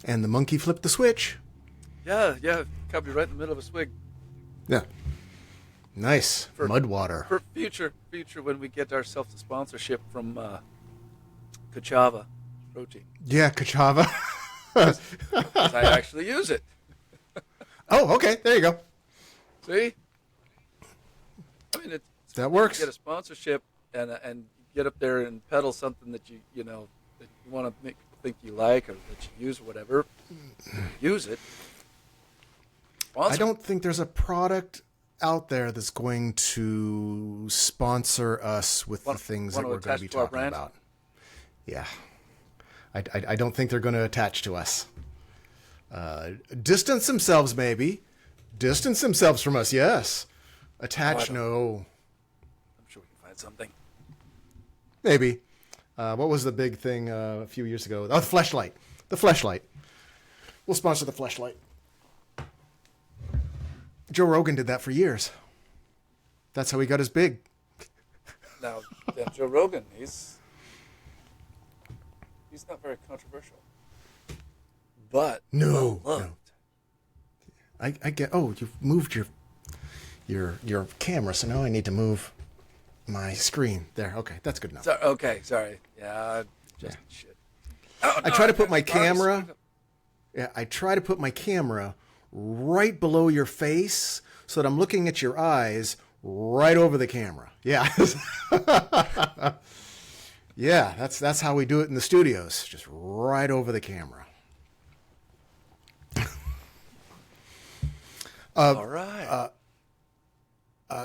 And the monkey flipped the switch. Yeah, caught me right in the middle of a swig. Yeah. Nice. For, Mud water. For future when we get ourselves a sponsorship from Kachava protein. Yeah, Kachava. 'Cause I actually use it. Oh, okay. There you go. See? I mean, that works. Get a sponsorship and get up there and peddle something that you want to make people think you like or that you use or whatever. Use it. Sponsor. I don't think there's a product out there that's going to sponsor us with the things that we're going to be talking about. Yeah. I don't think they're going to attach to us. Distance themselves, maybe. Distance themselves from us, yes. Attach, no. I'm sure we can find something. Maybe. What was the big thing a few years ago? Oh, the Fleshlight. The Fleshlight. We'll sponsor the Fleshlight. Joe Rogan did that for years. That's how he got his big. Now, Joe Rogan, he's not very controversial. But no. I get. Oh, you've moved your camera, so now I need to move my screen. There. Okay, that's good enough. Sorry. Yeah, shit. I try to put my camera. Yeah, I try to put my camera right below your face so that I'm looking at your eyes right over the camera. Yeah. Yeah, that's how we do it in the studios. Just right over the camera. All right.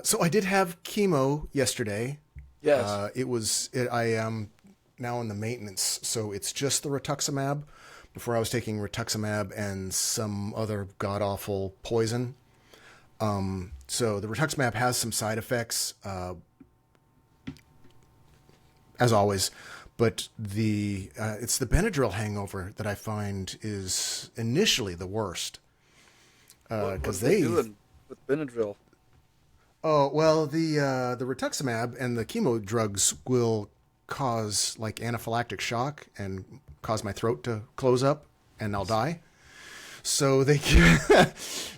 So I did have chemo yesterday. Yes. I am now in the maintenance, so it's just the rituximab. Before I was taking rituximab and some other god-awful poison. So the rituximab has some side effects, as always, but it's the Benadryl hangover that I find is initially the worst. What are they doing with Benadryl? Oh, well, the rituximab and the chemo drugs will cause like anaphylactic shock and cause my throat to close up and I'll die. So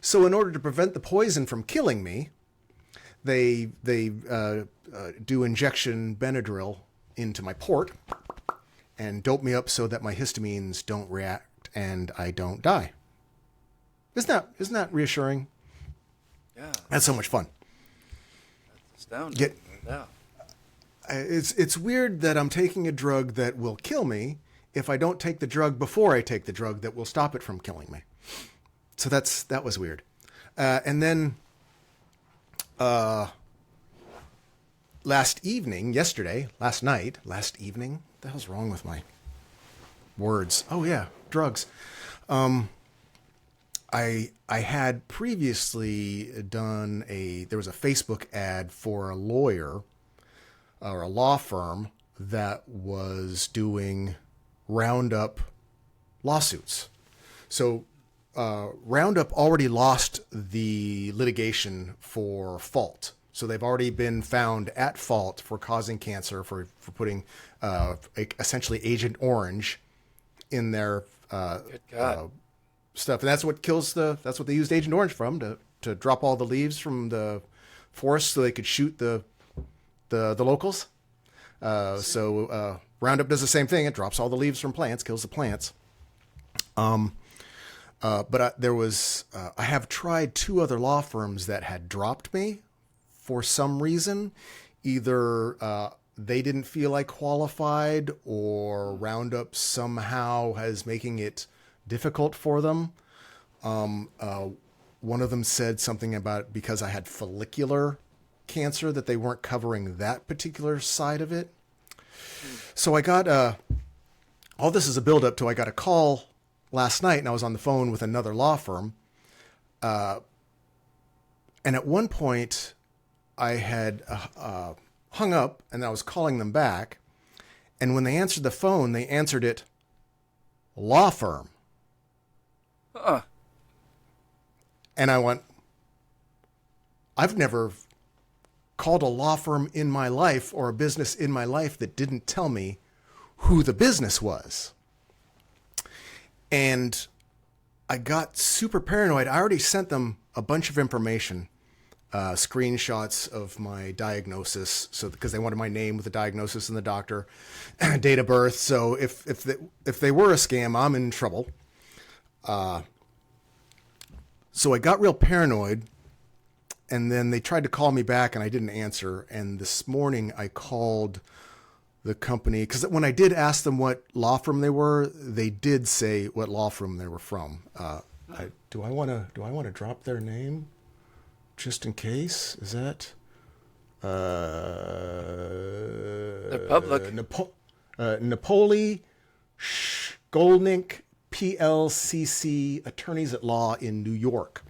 so in order to prevent the poison from killing me, they do injection Benadryl into my port and dope me up so that my histamines don't react and I don't die. Isn't that reassuring? Yeah. That's so much fun. That's astounding. Yeah. It's weird that I'm taking a drug that will kill me if I don't take the drug before I take the drug that will stop it from killing me. So that was weird. And then last evening, what the hell's wrong with my words? Oh yeah, drugs. I had previously done there was a Facebook ad for a lawyer or a law firm that was doing Roundup lawsuits. So Roundup already lost the litigation for fault. So they've already been found at fault for causing cancer, for putting essentially Agent Orange in their stuff. And that's what that's what they used Agent Orange from, to drop all the leaves from the forest so they could shoot the locals. So Roundup does the same thing. It drops all the leaves from plants, kills the plants. But I have tried two other law firms that had dropped me for some reason. Either they didn't feel I qualified, or Roundup somehow is making it difficult for them. One of them said something about because I had follicular cancer that they weren't covering that particular side of it. So I got all this is a build up to I got a call last night, and I was on the phone with another law firm. And at one point I had hung up and I was calling them back. And when they answered the phone, they answered it law firm. And I went, I've never called a law firm in my life or a business in my life that didn't tell me who the business was. And I got super paranoid. I already sent them a bunch of information, screenshots of my diagnosis, so because they wanted my name with the diagnosis and the doctor, date of birth. So if they were a scam, I'm in trouble. So I got real paranoid, and then they tried to call me back, and I didn't answer. And this morning I called the company, because when I did ask them what law firm they were, they did say what law firm they were from. Do I want to drop their name just in case? Is that They're public. Napoli Skolnick PLCC Attorneys at Law in New York.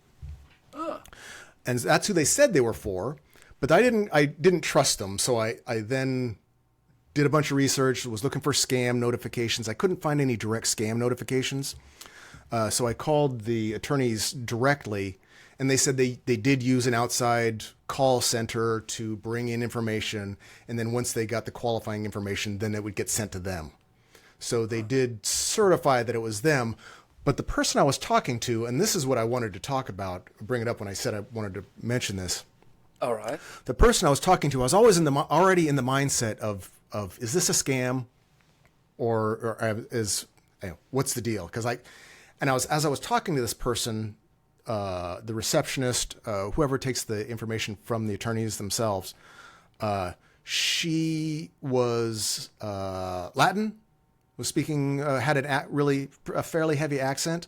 And that's who they said they were for, but I didn't trust them. So I then did a bunch of research, was looking for scam notifications. I couldn't find any direct scam notifications. So I called the attorneys directly, and they said they did use an outside call center to bring in information. And then once they got the qualifying information, then it would get sent to them. So they did certify that it was them. But the person I was talking to, and this is what I wanted to talk about, bring it up when I said I wanted to mention this. All right. The person I was talking to, I was always already in the mindset of is this a scam, or is what's the deal? Because as I was talking to this person, the receptionist, whoever takes the information from the attorneys themselves, she was Latin, was speaking, had a fairly heavy accent.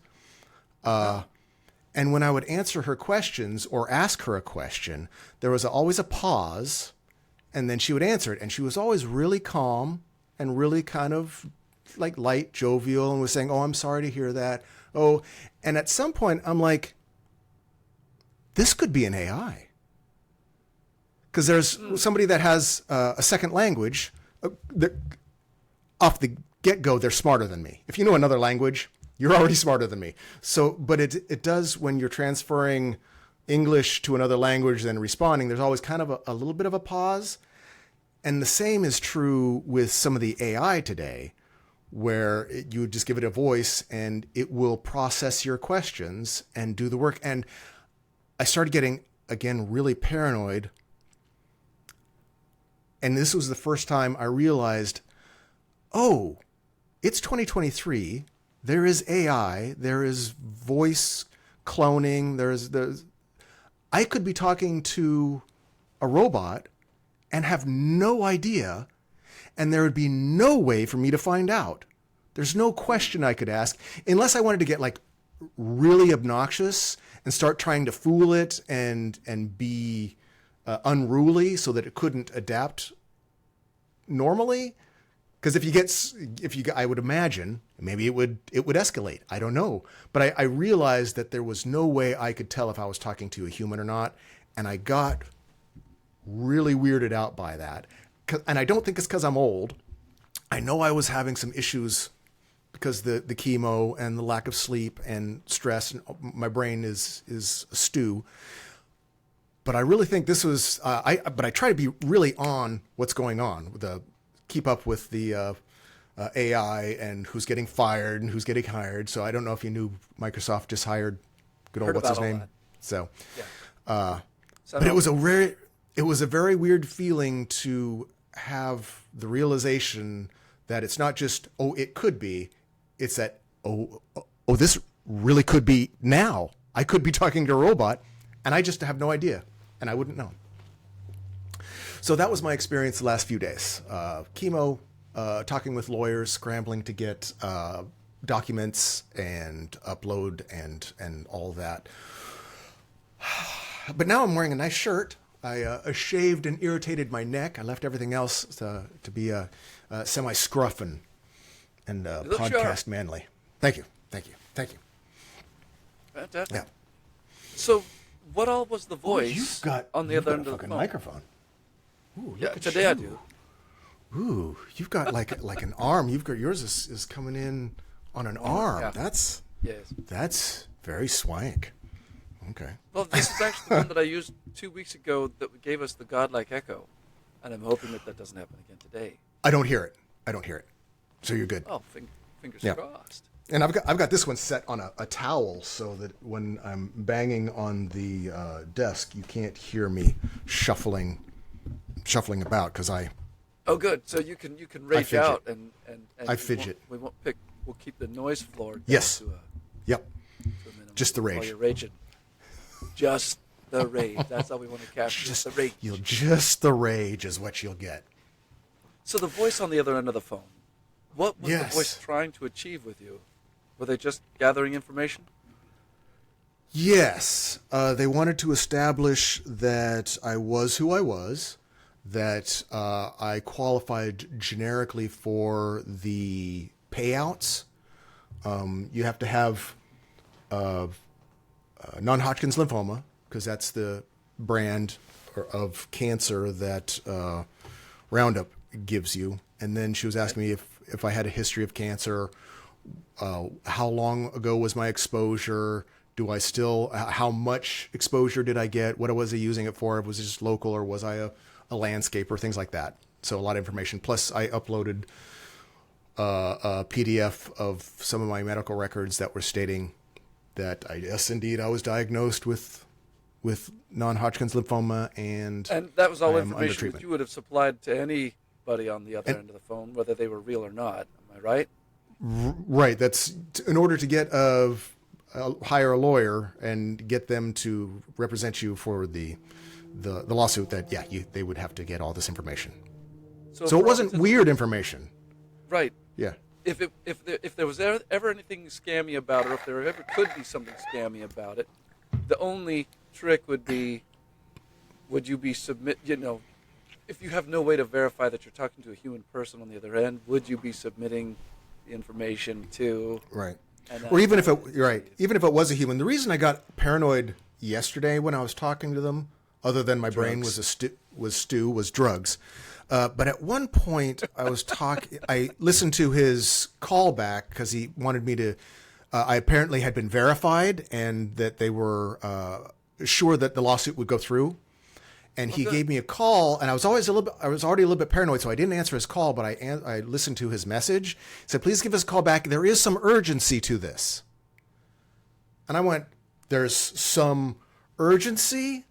And when I would answer her questions or ask her a question, there was always a pause, and then she would answer it. And she was always really calm and really kind of like light, jovial, and was saying, "Oh, I'm sorry to hear that." Oh, and at some point I'm like, this could be an AI. Because there's somebody that has a second language. Off the get-go, they're smarter than me. If you know another language, you're already smarter than me. So, but it does when you're transferring English to another language, then responding, there's always kind of a little bit of a pause. And the same is true with some of the AI today, where you just give it a voice and it will process your questions and do the work. And I started getting, again, really paranoid. And this was the first time I realized, oh, it's 2023. There is AI. There is voice cloning. There's I could be talking to a robot and have no idea, and there would be no way for me to find out. There's no question I could ask, unless I wanted to get like really obnoxious and start trying to fool it and be unruly so that it couldn't adapt normally. Because I would imagine maybe it would escalate. I don't know. But I realized that there was no way I could tell if I was talking to a human or not. And I got really weirded out by that. And I don't think it's because I'm old. I know I was having some issues because the chemo and the lack of sleep and stress, and my brain is a stew. But I really think this was, but I try to be really on what's going on, keep up with the AI and who's getting fired and who's getting hired. So I don't know if you knew Microsoft just hired good old, what's his name? So, yeah. But it was a very weird feeling to have the realization that it's not just, oh, it could be, it's that, oh, this really could be now. I could be talking to a robot and I just have no idea and I wouldn't know. So that was my experience the last few days. Chemo, talking with lawyers, scrambling to get documents and upload and all that. But now I'm wearing a nice shirt. I shaved and irritated my neck. I left everything else to be semi-scruff and podcast sharp. manly. Thank you. Fantastic. Yeah. So, what all was the voice You've got on the other end of the fucking phone? microphone. Ooh, Yeah, look at today you. I do. Ooh, you've got like an arm. You've got yours is coming in on an arm. yeah. That's very swank. Okay. Well, this is actually the one that I used 2 weeks ago that gave us the godlike echo, and I'm hoping that doesn't happen again today. I don't hear it. So you're good. Oh, fingers Yeah. crossed. And I've got this one set on a towel so that when I'm banging on the desk, you can't hear me shuffling about because I Oh, good. So you can rage fidget. out and I fidget. We won't pick. We'll keep the noise floor down Yes. to a Yep. minimum. Just the rage. While you're raging. Just the rage. That's all we want to capture. Just the rage. Just the rage is what you'll get. So the voice on the other end of the phone. What was Yes. the voice trying to achieve with you? Were they just gathering information? Yes, they wanted to establish that I was who I was, that I qualified generically for the payouts. You have to have non-Hodgkin's lymphoma, because that's the brand of cancer that Roundup gives you. And then she was asking me if I had a history of cancer, how long ago was my exposure, how much exposure did I get, what was I using it for, was it just local or was I a landscaper, things like that. So a lot of information. Plus I uploaded a PDF of some of my medical records that were stating that yes, indeed, I was diagnosed with non-Hodgkin's lymphoma, and that was all I am under information that treatment. you would have supplied to anybody on the other end of the phone, whether they were real or not. Am I right? Right. That's in order to get hire a lawyer and get them to represent you for the lawsuit. That they would have to get all this information. So it wasn't weird information. Right. Yeah. If there was ever anything scammy about it, or if there ever could be something scammy about it, the only trick would be, would you be if you have no way to verify that you're talking to a human person on the other end, would you be submitting the information to? Right. Or even if it was a human. The reason I got paranoid yesterday when I was talking to them, other than my brain was was drugs. But at one point I listened to his call back because he wanted me to, I apparently had been verified and that they were sure that the lawsuit would go through. And he gave me a call, and I was already a little bit paranoid, so I didn't answer his call, but I listened to his message. He said, "Please give us a call back. There is some urgency to this." And I went, "There's some urgency?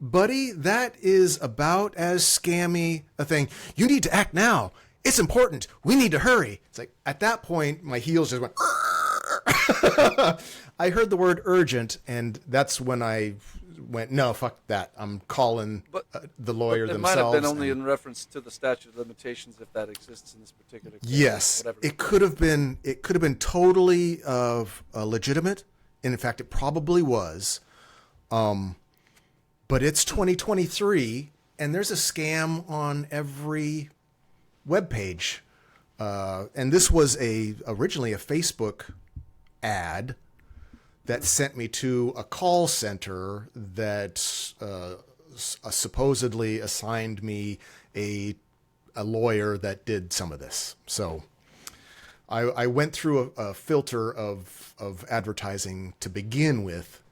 Buddy, that is about as scammy a thing. You need to act now. It's important. We need to hurry." It's like, at that point, my heels just went, I heard the word urgent, and that's when I went, no, fuck that. I'm calling the lawyer It themselves. might have been only in reference to the statute of limitations, if that exists in this particular case. Yes, it could have been. It could have been totally legitimate, and in fact, it probably was. But it's 2023, and there's a scam on every web page. And this was originally a Facebook ad that sent me to a call center that supposedly assigned me a lawyer that did some of this. So I went through a filter of advertising to begin with,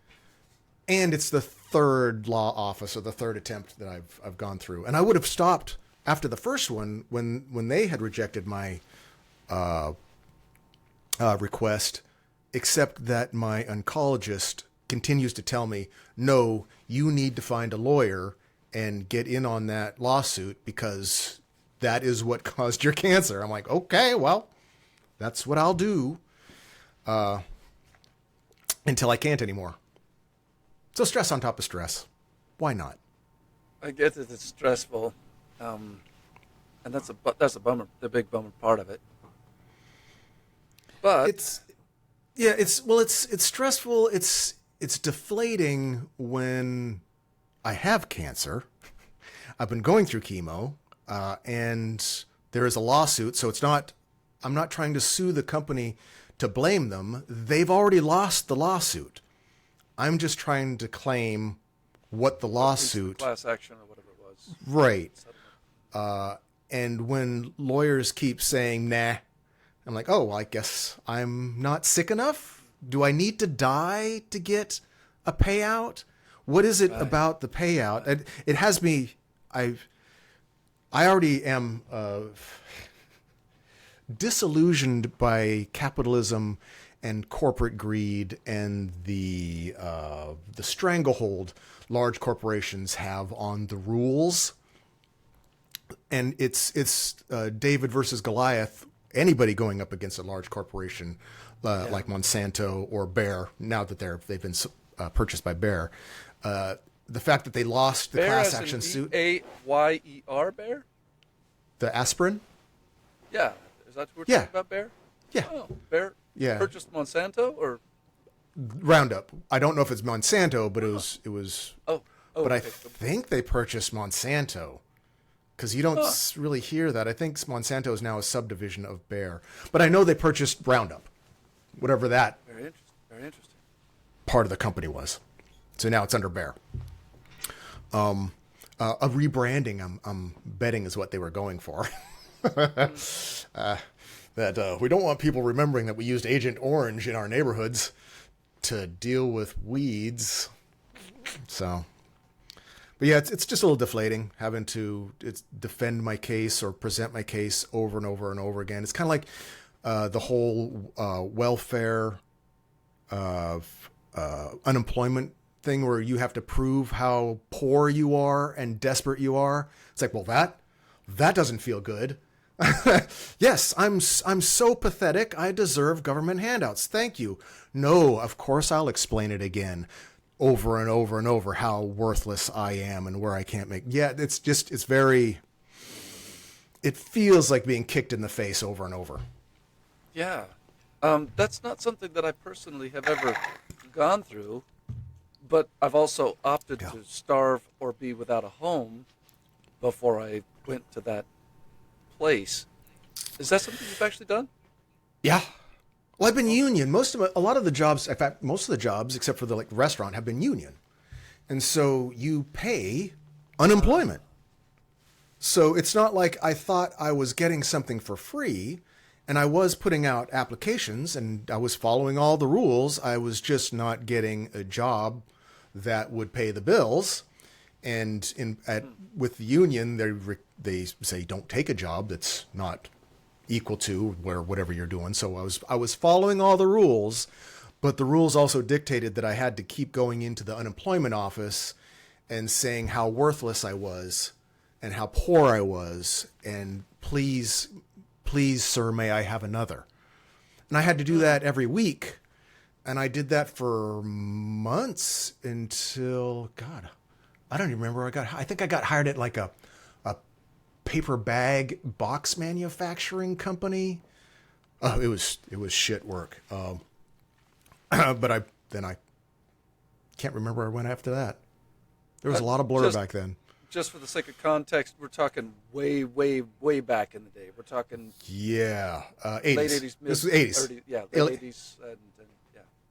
and it's the third law office or the third attempt that I've gone through. And I would have stopped after the first one when they had rejected my request, except that my oncologist continues to tell me, no, you need to find a lawyer and get in on that lawsuit because that is what caused your cancer. I'm like, okay, well, that's what I'll do until I can't anymore. So stress on top of stress. Why not? I get that it's stressful, and that's a bummer, the big bummer part of it. But it's stressful. It's deflating when I have cancer. I've been going through chemo, and there is a lawsuit. So I'm not trying to sue the company to blame them. They've already lost the lawsuit. I'm just trying to claim what the lawsuit, class action or whatever it was. Right. And when lawyers keep saying, nah, I'm like, oh, well, I guess I'm not sick enough. Do I need to die to get a payout? What is it about the payout? It has me, I already am disillusioned by capitalism and corporate greed and the stranglehold large corporations have on the rules. And it's David versus Goliath. Anybody going up against a large corporation like Monsanto or Bayer, now that they've been purchased by Bayer, the fact that they lost the Bear class as in action suit, Bayer, Bear? the aspirin. Yeah, is that what we're Yeah. talking about, Bear? Yeah. Oh, Bear Yeah. purchased Monsanto, or Roundup. I don't know if it's Monsanto, but it was. oh, But I okay. think they purchased Monsanto, because you don't really hear that. I think Monsanto is now a subdivision of Bayer, but I know they purchased Roundup, whatever that Very interesting. Very interesting. part of the company was. So now it's under Bayer. A rebranding, I'm betting, is what they were going for. That we don't want people remembering that we used Agent Orange in our neighborhoods to deal with weeds. So, but yeah, it's just a little deflating having to defend my case or present my case over and over and over again. It's kind of like the whole welfare unemployment thing, where you have to prove how poor you are and desperate you are. It's like, well, that doesn't feel good. Yes, I'm so pathetic. I deserve government handouts. Thank you. No, of course I'll explain it again, over and over and over, how worthless I am and where I can't make. Yeah, it feels like being kicked in the face over and over. Yeah. That's not something that I personally have ever gone through, but I've also opted to starve or be without a home before I went to that place. Is that something you've actually done? Yeah. Well, I've been union. A lot of the jobs, in fact, most of the jobs, except for the restaurant, have been union. And so you pay unemployment. So it's not like I thought I was getting something for free, and I was putting out applications and I was following all the rules. I was just not getting a job that would pay the bills. And with the union, they say don't take a job that's not equal to whatever you're doing. So I was following all the rules, but the rules also dictated that I had to keep going into the unemployment office and saying how worthless I was and how poor I was, and please, sir, may I have another? And I had to do that every week, and I did that for months until, God, I don't even remember where I got. I think I got hired at like a paper bag box manufacturing company. Oh, it was shit work. But I can't remember where I went after that. There was a lot of blur back then. Just for the sake of context, we're talking way, way, way back in the day. We're talking 80s. late 80s. This was 80s. Late 80s.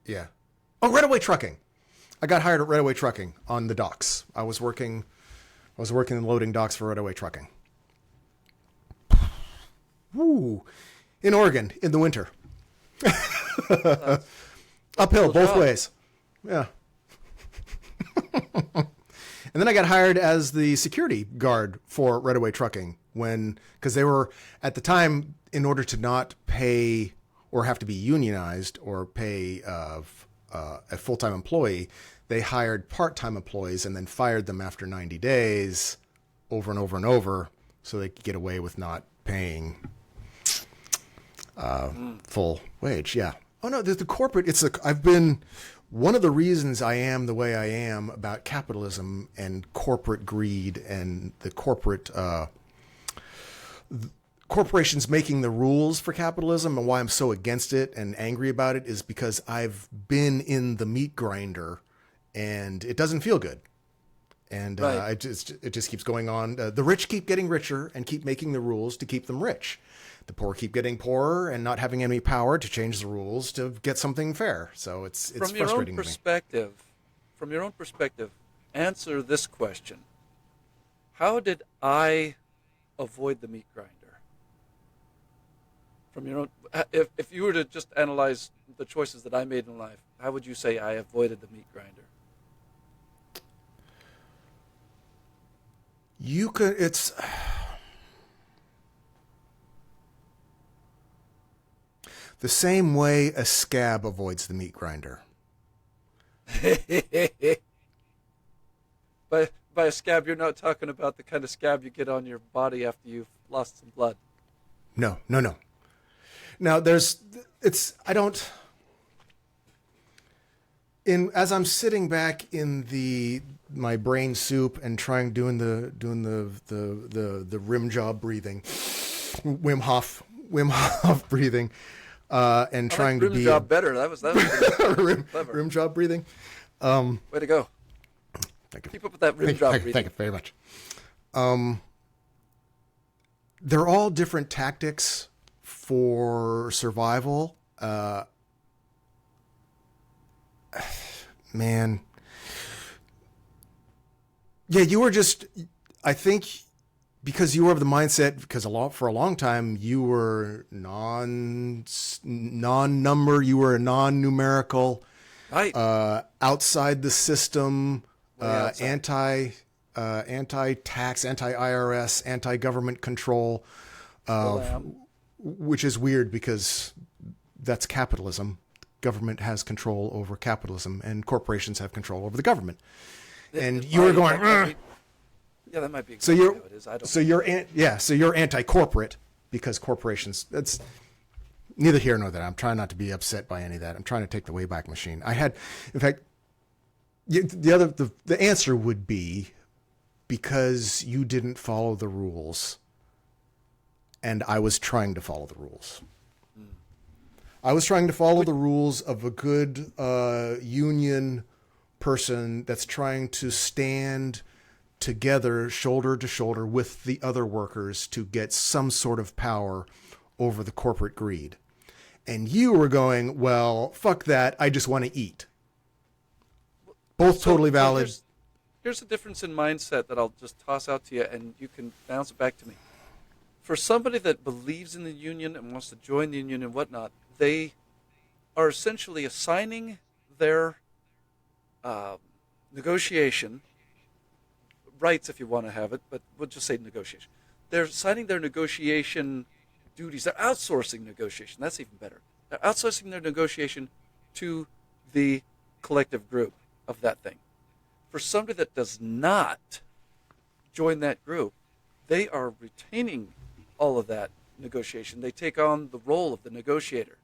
Yeah. Oh, Redaway Trucking. I got hired at Redaway Trucking on the docks. I was working in loading docks for Redaway Trucking. Woo. In Oregon in the winter. Uphill both ways. Yeah. And then I got hired as the security guard for Redaway Trucking because they were, at the time, in order to not pay or have to be unionized or pay a full-time employee, they hired part-time employees and then fired them after 90 days over and over and over so they could get away with not paying full wage. Yeah. Oh no, the corporate, I've been, one of the reasons I am the way I am about capitalism and corporate greed and the corporations making the rules for capitalism, and why I'm so against it and angry about it, is because I've been in the meat grinder and it doesn't feel good. And it just keeps going on. The rich keep getting richer and keep making the rules to keep them rich. The poor keep getting poorer and not having any power to change the rules to get something fair. So it's frustrating to me. From your own perspective, answer this question: how did I avoid the meat grinder? From your own, if you were to just analyze the choices that I made in life, how would you say I avoided the meat grinder? The same way a scab avoids the meat grinder. By a scab, you're not talking about the kind of scab you get on your body after you've lost some blood. No, no, no. Now I don't, as I'm sitting back in my brain soup and doing the rim job breathing, Wim Hof breathing, and I trying like to be rim job better. That was pretty clever. rim job breathing. Way to go. Thank you. Keep up with that rim job breathing. Thank you very much. They're all different tactics for survival. Man. Yeah, you were just, I think, because you were of the mindset, because for a long time you were non-number, you were a non-numerical, Right. Outside the system, outside. anti-tax, anti-IRS, anti-government control, Lamb. which is weird because that's capitalism. Government has control over capitalism, and corporations have control over the government. And you were going, yeah, that might be so exactly how it is. I don't know. so you're anti-corporate because corporations. That's neither here nor there. I'm trying not to be upset by any of that. I'm trying to take the Wayback Machine. In fact, the answer would be because you didn't follow the rules, and I was trying to follow the rules. I was trying to follow the rules of a good union person that's trying to stand together, shoulder to shoulder with the other workers to get some sort of power over the corporate greed. And you were going, well, fuck that. I just want to eat. Both totally valid. Here's the difference in mindset that I'll just toss out to you, and you can bounce it back to me. For somebody that believes in the union and wants to join the union and whatnot, they are essentially assigning their negotiation rights, if you want to have it, but we'll just say negotiation. They're assigning their negotiation duties. They're outsourcing negotiation. That's even better. They're outsourcing their negotiation to the collective group of that thing. For somebody that does not join that group, they are retaining all of that negotiation. They take on the role of the negotiator.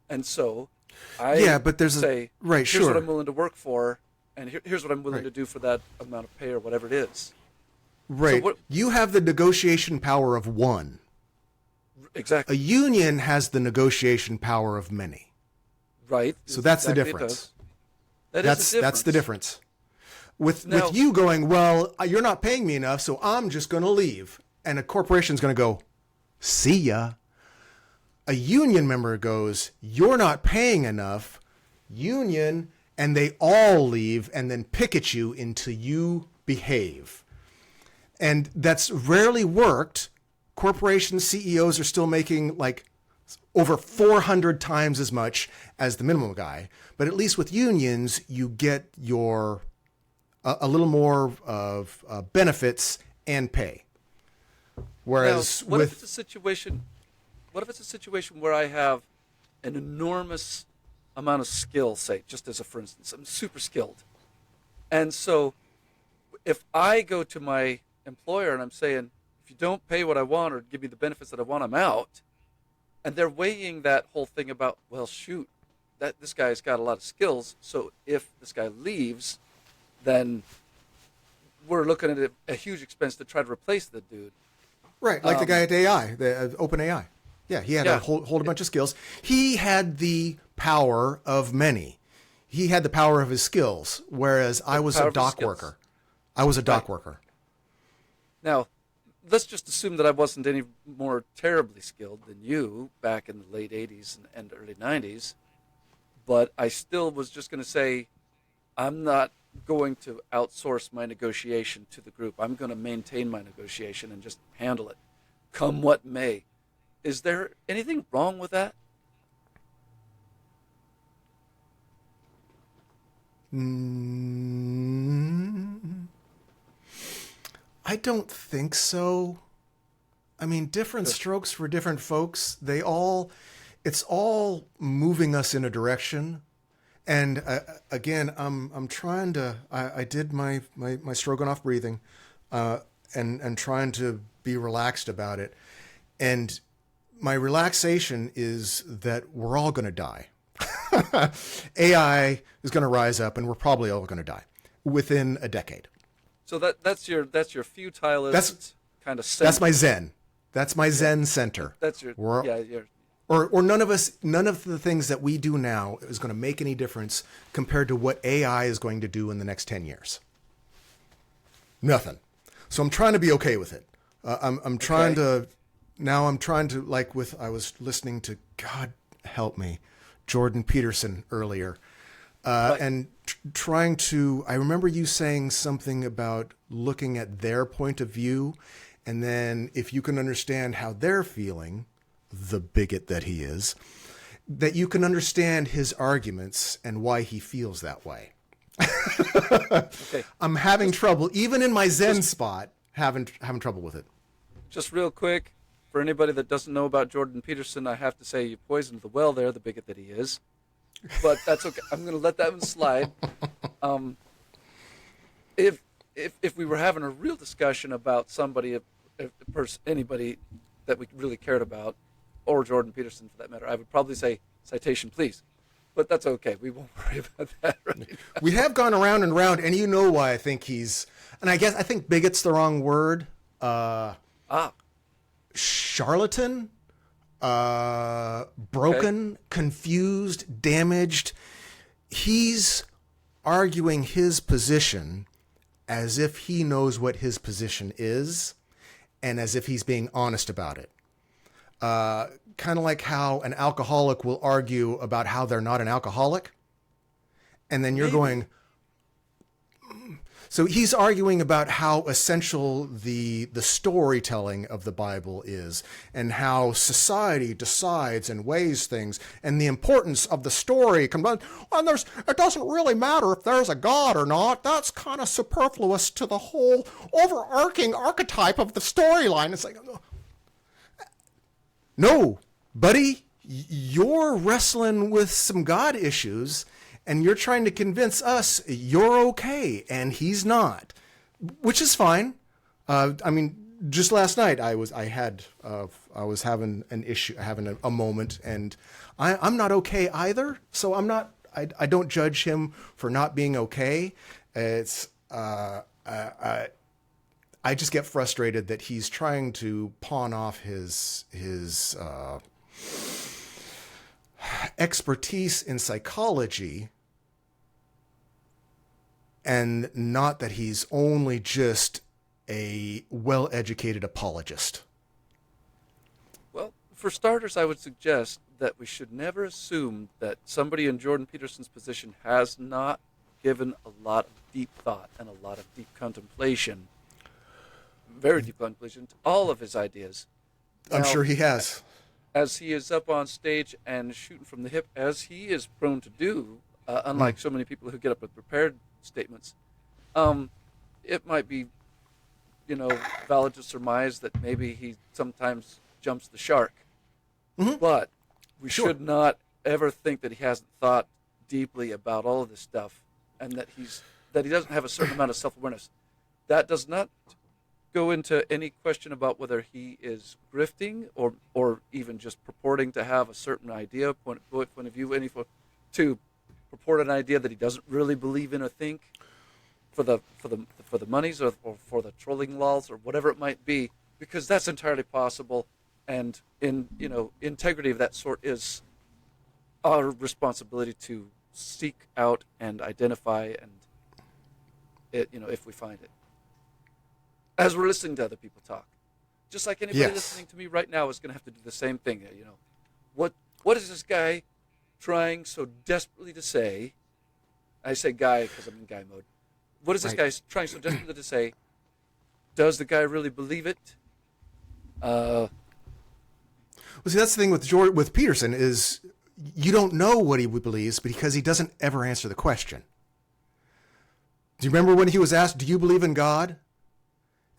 And so but there's say, right, here's sure. what I'm willing to work for, and here's what I'm willing to do for that amount of pay or whatever it is. Right. So you have the negotiation power of one. Exactly. A union has the negotiation power of many. Right. So that's exactly the difference. That's the difference. With Now, you going, well, you're not paying me enough, so I'm just going to leave. And a corporation's going to go, see ya. A union member goes, you're not paying enough, union, and they all leave and then picket you until you behave. And that's rarely worked. Corporation CEOs are still making like over 400 times as much as the minimum guy. But at least with unions, you get your a little more of benefits and pay. Whereas now, what if it's a situation? What if it's a situation where I have an enormous amount of skill, say, just as a for instance, I'm super skilled, and so if I go to my employer and I'm saying, if you don't pay what I want or give me the benefits that I want, I'm out, and they're weighing that whole thing about, well, shoot, that this guy's got a lot of skills, so if this guy leaves, then we're looking at a huge expense to try to replace the dude. Right, like the guy at AI, the OpenAI. Yeah, he had to hold a bunch of skills. He had the power of many. He had the power of his skills, whereas I was a dock worker. I was a dock worker. Now, let's just assume that I wasn't any more terribly skilled than you back in the late 80s and early 90s, but I still was just going to say, I'm not going to outsource my negotiation to the group. I'm going to maintain my negotiation and just handle it, come what may. Is there anything wrong with that? I don't think so. I mean, different strokes for different folks. They all, it's all moving us in a direction. And again, I'm trying to. I did my Stroganoff breathing, and trying to be relaxed about it. And my relaxation is that we're all going to die. AI is going to rise up, and we're probably all going to die within a decade. So that's your futilist That's kind of center. That's my Zen. That's my Zen center. That's your yeah. Or none of the things that we do now is going to make any difference compared to what AI is going to do in the next 10 years. Nothing. So I'm trying to be okay with it. I'm trying to, now I'm trying to, like I was listening to, God help me, Jordan Peterson earlier. And trying to, I remember you saying something about looking at their point of view. And then if you can understand how they're feeling, the bigot that he is, that you can understand his arguments and why he feels that way. Okay. I'm having trouble, even in my Zen spot, having trouble with it. Just real quick, for anybody that doesn't know about Jordan Peterson, I have to say you poisoned the well there, the bigot that he is. But that's okay. I'm going to let that one slide. If we were having a real discussion about somebody, anybody that we really cared about, or Jordan Peterson for that matter, I would probably say citation, please. But that's okay. We won't worry about that right now. We have gone around and around, and you know why I think he's, and I think bigot's the wrong word. Charlatan, broken, confused, damaged. He's arguing his position as if he knows what his position is, and as if he's being honest about it. Kind of like how an alcoholic will argue about how they're not an alcoholic. And then you're going, so he's arguing about how essential the storytelling of the Bible is, and how society decides and weighs things, and the importance of the story. And it doesn't really matter if there's a God or not. That's kind of superfluous to the whole overarching archetype of the storyline. It's like, no, buddy, you're wrestling with some God issues, and you're trying to convince us you're okay, and he's not, which is fine. Just last night I was having an issue, having a moment, and I'm not okay either. So I don't judge him for not being okay. It's I just get frustrated that he's trying to pawn off his expertise in psychology, and not that he's only just a well-educated apologist. Well, for starters, I would suggest that we should never assume that somebody in Jordan Peterson's position has not given a lot of deep thought and a lot of deep contemplation, very deep contemplation, to all of his ideas. I'm sure he has. As he is up on stage and shooting from the hip, as he is prone to do, unlike so many people who get up with prepared statements, it might be, valid to surmise that maybe he sometimes jumps the shark. Mm-hmm. But we should not ever think that he hasn't thought deeply about all of this stuff, and that he doesn't have a certain amount of self-awareness. That does not go into any question about whether he is grifting or even just purporting to have a certain idea, point of view, to purport an idea that he doesn't really believe in or think for the monies or for the trolling laws or whatever it might be, because that's entirely possible, and integrity of that sort is our responsibility to seek out and identify and if we find it, as we're listening to other people talk. Just like anybody listening to me right now is going to have to do the same thing. What is this guy trying so desperately to say? I say guy because I'm in guy mode. What is this guy trying so desperately to say? Does the guy really believe it? Well, see, that's the thing with Peterson is you don't know what he believes because he doesn't ever answer the question. Do you remember when he was asked, "Do you believe in God?"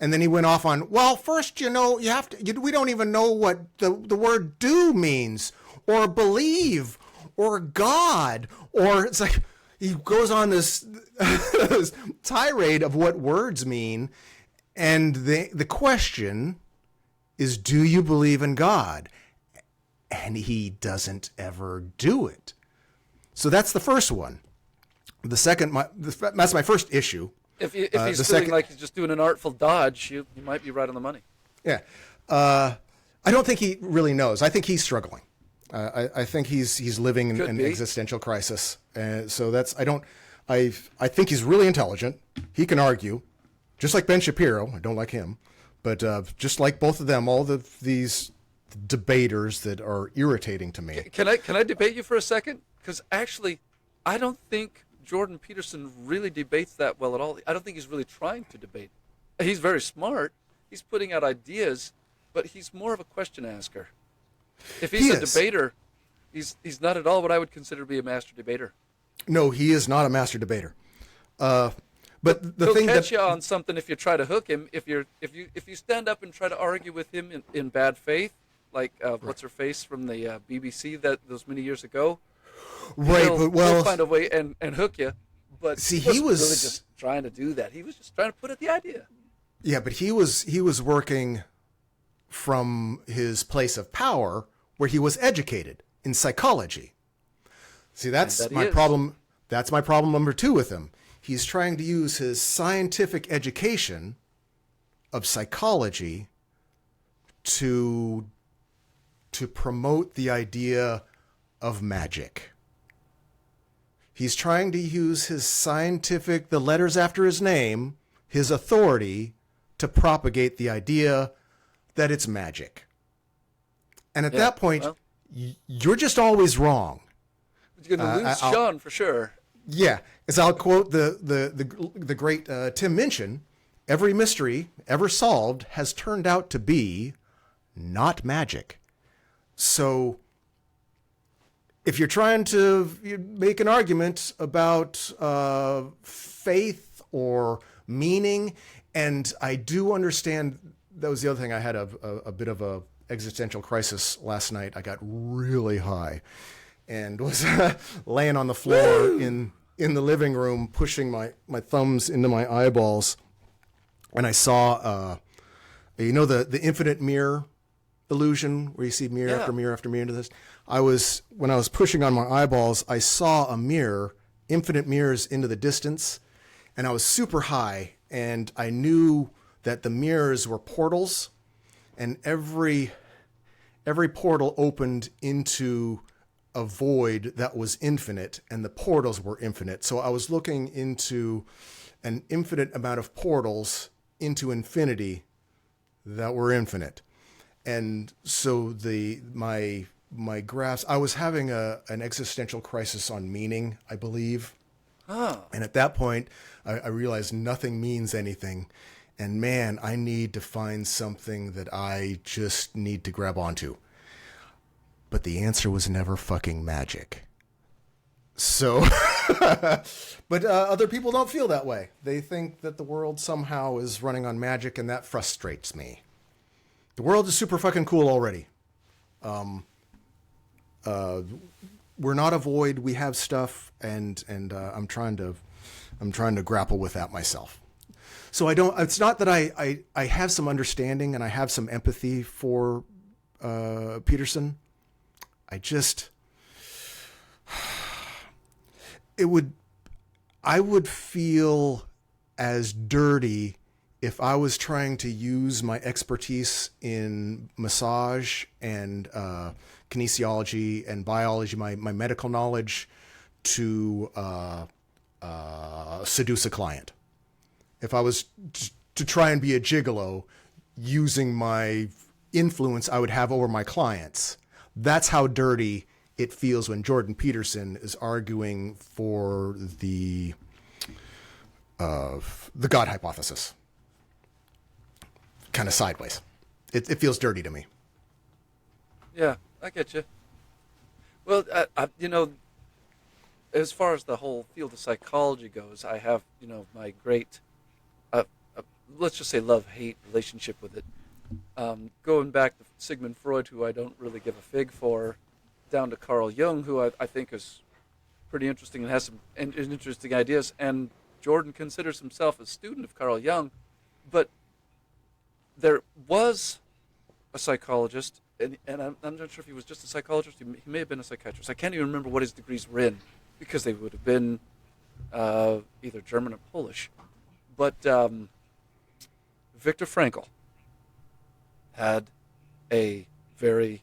And then he went off on, well, first, you have to, we don't even know what the word do means. or believe or God, or it's like he goes on this, this tirade of what words mean. And the question is, do you believe in God? And he doesn't ever do it. So that's the first one. The second, that's my first issue. If he's feeling like he's just doing an artful dodge, you might be right on the money. Yeah. I don't think he really knows. I think he's struggling. I think he's living in an existential crisis. So that's, I think he's really intelligent. He can argue, just like Ben Shapiro. I don't like him, but just like both of them, all these debaters that are irritating to me. Can I debate you for a second? Because actually, I don't think Jordan Peterson really debates that well at all. I don't think he's really trying to debate. He's very smart. He's putting out ideas, but he's more of a question asker. If he's a debater, he's not at all what I would consider to be a master debater. No, he is not a master debater. But he'll catch you on something if you try to hook him. If you stand up and try to argue with him in bad faith, like what's her face from the BBC those many years ago, right? He'll find a way and hook you. But see, he was really just trying to do that. He was just trying to put out the idea. Yeah, but he was working from his place of power, where he was educated in psychology. See, that's my problem. That's my problem number 2 with him. He's trying to use his scientific education of psychology to promote the idea of magic. He's trying to use his scientific, the letters after his name, his authority, to propagate the idea that it's magic. And at that point, you're just always wrong. You're going to lose Sean for sure. Yeah, as I'll quote the great Tim Minchin, every mystery ever solved has turned out to be not magic. So if you're trying to make an argument about faith or meaning, and I do understand, that was the other thing. I had a bit of a existential crisis last night. I got really high and was laying on the floor in the living room, pushing my thumbs into my eyeballs. And I saw, the infinite mirror illusion, where you see mirror after mirror after mirror into this. When I was pushing on my eyeballs, I saw a mirror, infinite mirrors into the distance, and I was super high, and I knew that the mirrors were portals, and every portal opened into a void that was infinite, and the portals were infinite. So I was looking into an infinite amount of portals into infinity that were infinite. And so my grasp, I was having an existential crisis on meaning, I believe. And at that point, I realized nothing means anything. And man, I need to find something that I just need to grab onto. But the answer was never fucking magic. So, but other people don't feel that way. They think that the world somehow is running on magic, and that frustrates me. The world is super fucking cool already. We're not a void. We have stuff, and I'm trying to grapple with that myself. So it's not that I have some understanding and I have some empathy for Peterson. I would feel as dirty if I was trying to use my expertise in massage and kinesiology and biology, my medical knowledge, to seduce a client. If I was to try and be a gigolo using my influence I would have over my clients, that's how dirty it feels when Jordan Peterson is arguing for the God hypothesis. Kind of sideways. It feels dirty to me. Yeah, I get you. Well, as far as the whole field of psychology goes, I have, my great, let's just say love-hate relationship with it. Going back to Sigmund Freud, who I don't really give a fig for, down to Carl Jung, who I think is pretty interesting and has some interesting ideas. And Jordan considers himself a student of Carl Jung, but there was a psychologist, and I'm not sure if he was just a psychologist. He may have been a psychiatrist. I can't even remember what his degrees were in because they would have been either German or Polish. But Viktor Frankl had a very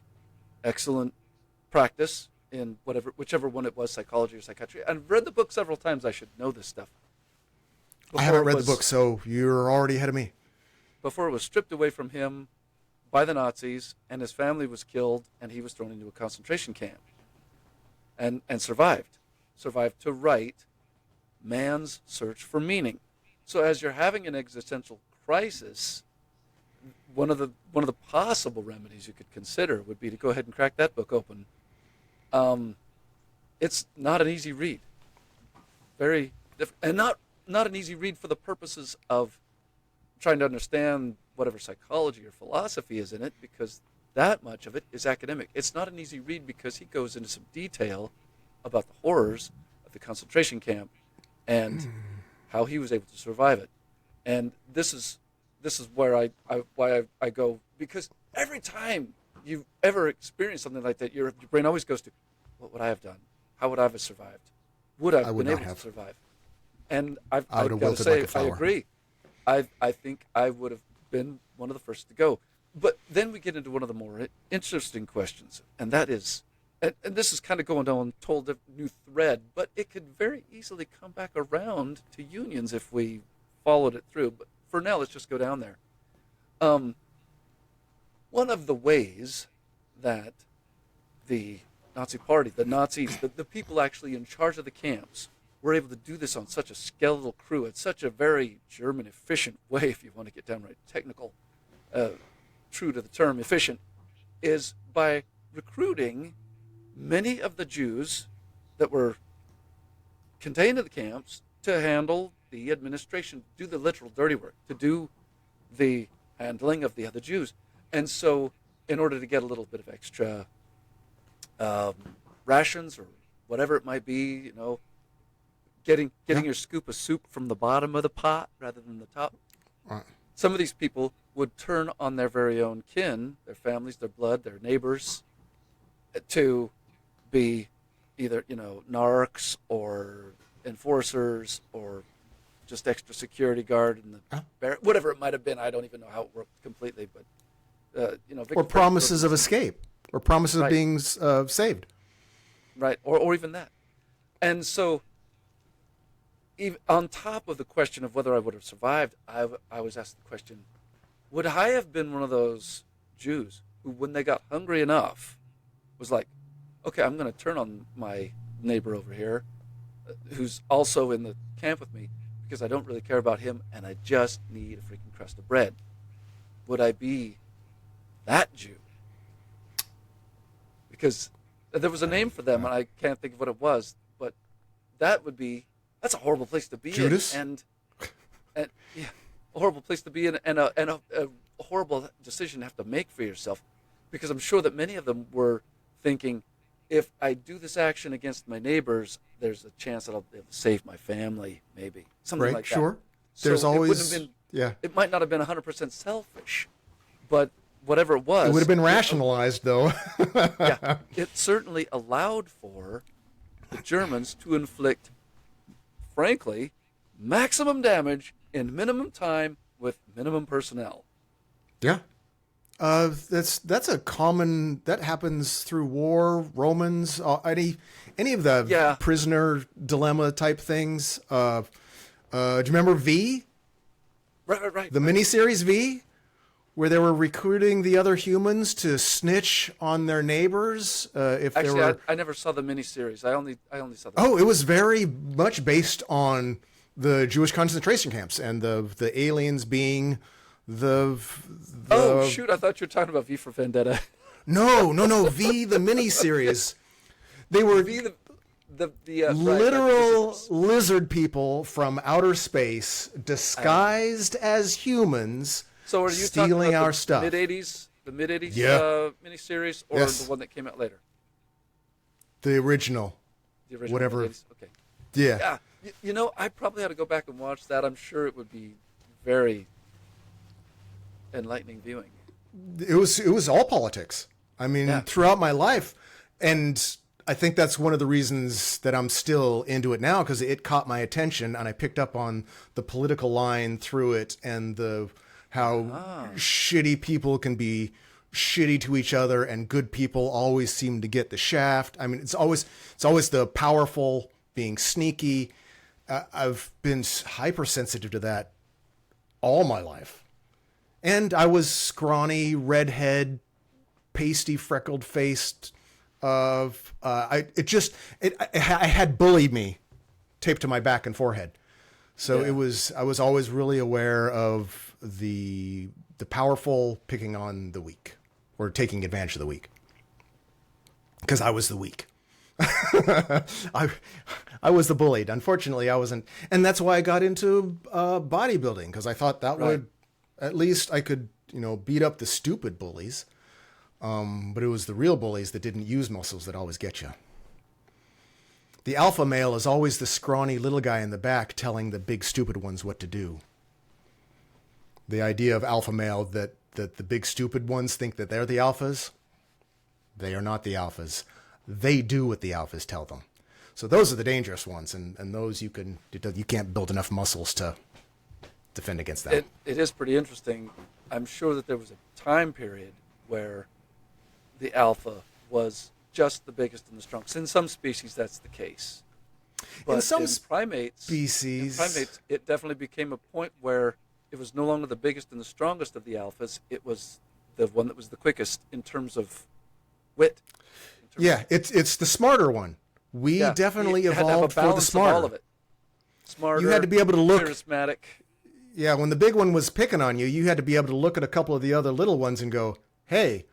excellent practice in whichever one it was, psychology or psychiatry. I've read the book several times. I should know this stuff. I haven't read the book, so you're already ahead of me. Before it was stripped away from him by the Nazis, and his family was killed, and he was thrown into a concentration camp, and survived to write Man's Search for Meaning. So as you're having an existential crisis, one of the possible remedies you could consider would be to go ahead and crack that book open. It's not an easy read, very and not an easy read for the purposes of trying to understand whatever psychology or philosophy is in it, because that much of it is academic. It's not an easy read because he goes into some detail about the horrors of the concentration camp and how he was able to survive it. And this is where I go, because every time you've ever experienced something like that, your brain always goes to, what would I have done? How would I have survived? Would I have been able to survive? And I've got to say, I agree. I think I would have been one of the first to go. But then we get into one of the more interesting questions, and that is, and this is kind of going down told a new thread, but it could very easily come back around to unions if we followed it through. But for now, let's just go down there. One of the ways that the Nazi Party, the Nazis, the people actually in charge of the camps, were able to do this on such a skeletal crew, at such a very German efficient way, if you want to get downright technical, true to the term efficient, is by recruiting many of the Jews that were contained in the camps to handle the administration, do the literal dirty work, to do the handling of the other Jews. And so in order to get a little bit of extra rations or whatever it might be, getting your scoop of soup from the bottom of the pot rather than the top. Right. Some of these people would turn on their very own kin, their families, their blood, their neighbors, to be either, narcs or enforcers or just extra security guard in the whatever it might have been. I don't even know how it worked completely, but or promises of escape, or promises of being saved, right? Or even that. And so, even on top of the question of whether I would have survived, I was asked the question: would I have been one of those Jews who, when they got hungry enough, was like, okay, I'm going to turn on my neighbor over here, who's also in the camp with me, because I don't really care about him, and I just need a freaking crust of bread? Would I be that Jew? Because there was a name for them, and I can't think of what it was, but that's a horrible place to be Judas? in. And yeah, a horrible place to be in, and a horrible decision to have to make for yourself, because I'm sure that many of them were thinking, if I do this action against my neighbors, there's a chance that I'll be able to save my family, maybe. Something like that. Sure. So There's always, it might not have been 100% selfish, but whatever it was. It would have been rationalized, though. Yeah, it certainly allowed for the Germans to inflict, frankly, maximum damage in minimum time with minimum personnel. Yeah. That's a common, that happens through war, Romans, any of the prisoner dilemma type things. Do you remember V? Right. The miniseries V, where they were recruiting the other humans to snitch on their neighbors. I never saw the miniseries. I only saw the. Oh, it was very much based on the Jewish concentration camps and the aliens being the Oh shoot! I thought you were talking about V for Vendetta. No, V the miniseries. They were the literal lizard people from outer space disguised as humans. So are you stealing talking about our stuff? The mid-'80s Yeah. Miniseries, or Yes. the one that came out later? The original. The original. Whatever. In the 80s? Okay. Yeah. Yeah. You know, I probably had to go back and watch that. I'm sure it would be very enlightening viewing. It was all politics. I mean, Yeah. throughout my life, and I think that's one of the reasons that I'm still into it now, because it caught my attention and I picked up on the political line through it, and the how shitty people can be shitty to each other and good people always seem to get the shaft. I mean, it's always the powerful being sneaky. I've been hypersensitive to that all my life. And I was scrawny, redhead, pasty, freckled faced. I had bullied me taped to my back and forehead. So I was always really aware of the powerful picking on the weak, or taking advantage of the weak. Because I was the weak. I was the bullied. Unfortunately, I wasn't. And that's why I got into bodybuilding, because I thought that would, at least I could, beat up the stupid bullies. But it was the real bullies that didn't use muscles that always get you. The alpha male is always the scrawny little guy in the back telling the big stupid ones what to do. The idea of alpha male, that the big stupid ones think that they're the alphas. They are not the alphas. They do what the alphas tell them. So those are the dangerous ones, and those you can't build enough muscles to defend against that. It is pretty interesting. I'm sure that there was a time period where the alpha was just the biggest and the strongest. In some species, that's the case. But in some primates, it definitely became a point where it was no longer the biggest and the strongest of the alphas. It was the one that was the quickest in terms of wit. It's the smarter one. We definitely evolved for the smarter. All of it. Smarter, you had to be able to look charismatic. Yeah, when the big one was picking on you, you had to be able to look at a couple of the other little ones and go, "Hey,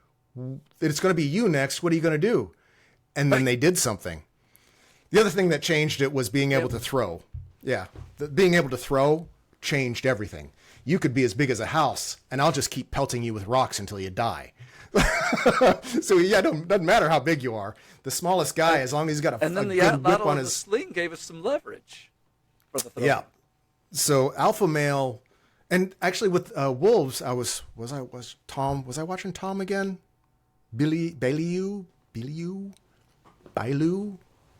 it's going to be you next. What are you going to do?" And then they did something. The other thing that changed it was being able to throw. Yeah, being able to throw changed everything. You could be as big as a house, and I'll just keep pelting you with rocks until you die. So it doesn't matter how big you are. The smallest guy, as long as he's got a good whip on his sling, gave us some leverage for the throw. Yeah. So alpha male, and actually with wolves, was I watching Tom again? Bailu,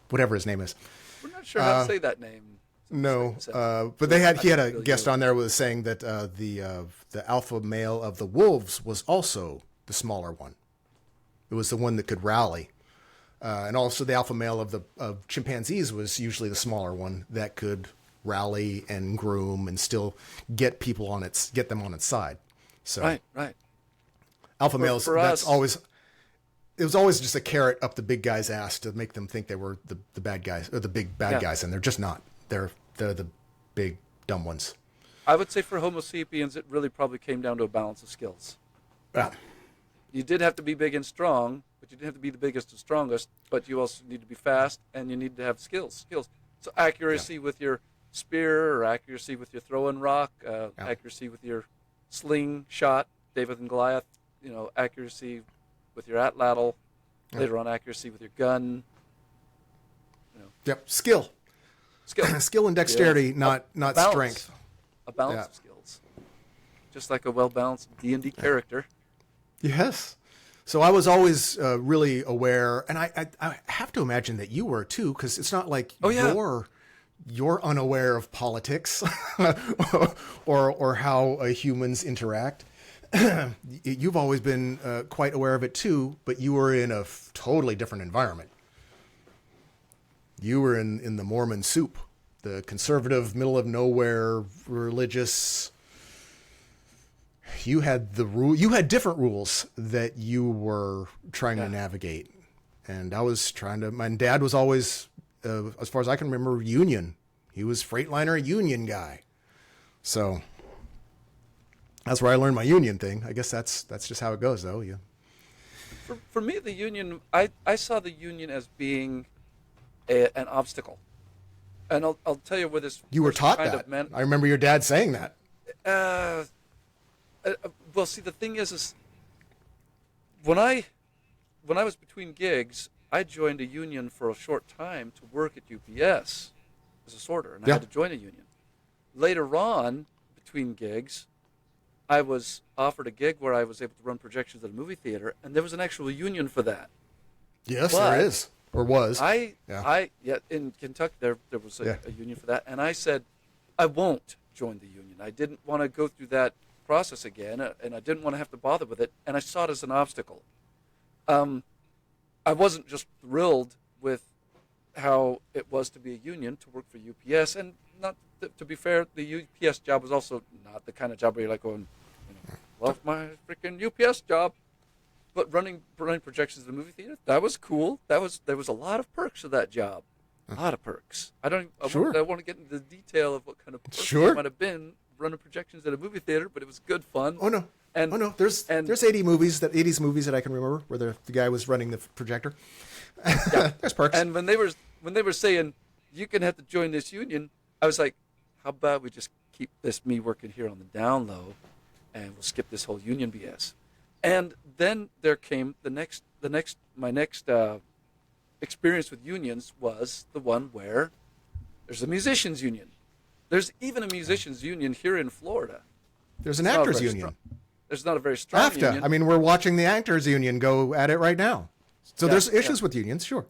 whatever his name is. We're not sure how to say that name. No, but he had a guest on there was saying that the alpha male of the wolves was also the smaller one. It was the one that could rally, and also the alpha male of chimpanzees was usually the smaller one that could rally and groom and still get them on its side. So right. Alpha males, that's always. It was always just a carrot up the big guy's ass to make them think they were the bad guys, or the big bad guys, and they're just not. They're the big dumb ones. I would say for Homo sapiens, it really probably came down to a balance of skills. Yeah. You did have to be big and strong, but you didn't have to be the biggest and strongest. But you also need to be fast, and you need to have skills. So accuracy with your spear, or accuracy with your throwing rock, accuracy with your sling shot, David and Goliath. Accuracy with your atlatl. Later on, accuracy with your gun. Yep. Skill. Skill and dexterity, not strength. A balance of skills. Just like a well-balanced D&D character. Yes. So I was always really aware, and I have to imagine that you were too, because it's not like you're unaware of politics or how humans interact. You've always been quite aware of it too, but you were in a totally different environment. You were in the Mormon soup, the conservative, middle of nowhere, religious. You had You had different rules that you were trying to navigate, and I was trying to. My dad was always, as far as I can remember, Union. He was Freightliner Union guy, so that's where I learned my Union thing. I guess that's just how it goes, though. Yeah. For me, the Union, I saw the Union as being an obstacle, and I'll tell you where this. You were taught that. I remember your dad saying that. Well, see, the thing is when I was between gigs, I joined a union for a short time to work at UPS as a sorter, and I Yeah. had to join a union. Later on, between gigs, I was offered a gig where I was able to run projections at a movie theater, and there was an actual union for that. Yes, But there is. Or was. yeah, in Kentucky there was a union for that, and I said I won't join the union. I didn't want to go through that process again, and I didn't want to have to bother with it, and I saw it as an obstacle. I wasn't just thrilled with how it was to be a union to work for UPS, and not to be fair, the UPS job was also not the kind of job where you're like going, love my freaking UPS job. But running projections in the movie theater, that was cool. There was a lot of perks to that job, a lot of perks. I want to get into the detail of what kind of perks it might have been running projections at a movie theater, but it was good fun. Oh no. There's 80 movies that I can remember where the guy was running the projector. Yeah. There's perks. And when they were saying you can have to join this union, I was like, how about we just keep me working here on the down low, and we'll skip this whole union BS. And then there came my next experience with unions was the one where there's a musicians union. There's even a musicians union here in Florida. There's an actors union. There's not a very strong AFTA. union. I mean, we're watching the actors union go at it right now. So there's issues with unions, sure.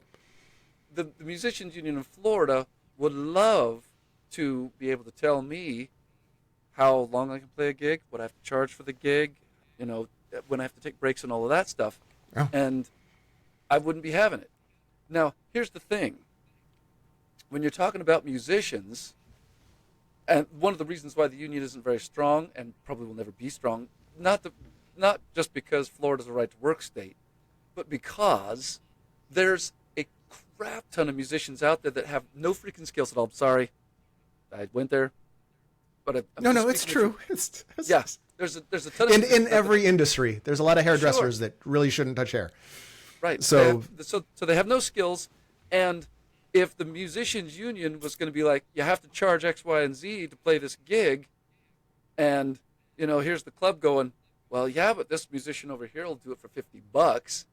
The musicians union in Florida would love to be able to tell me how long I can play a gig, what I have to charge for the gig, when I have to take breaks and all of that stuff. Oh. And I wouldn't be having it. Now, here's the thing. When you're talking about musicians, and one of the reasons why the union isn't very strong and probably will never be strong, not just because Florida's a right-to-work state, but because there's a crap ton of musicians out there that have no freaking skills at all. I'm sorry. I went there. But no, it's true. Yes. There's a ton of in every industry. There's a lot of hairdressers that really shouldn't touch hair. Right. So they have no skills, and if the musicians union was going to be like, you have to charge X, Y, and Z to play this gig, and here's the club going, well, yeah, but this musician over here will do it for $50.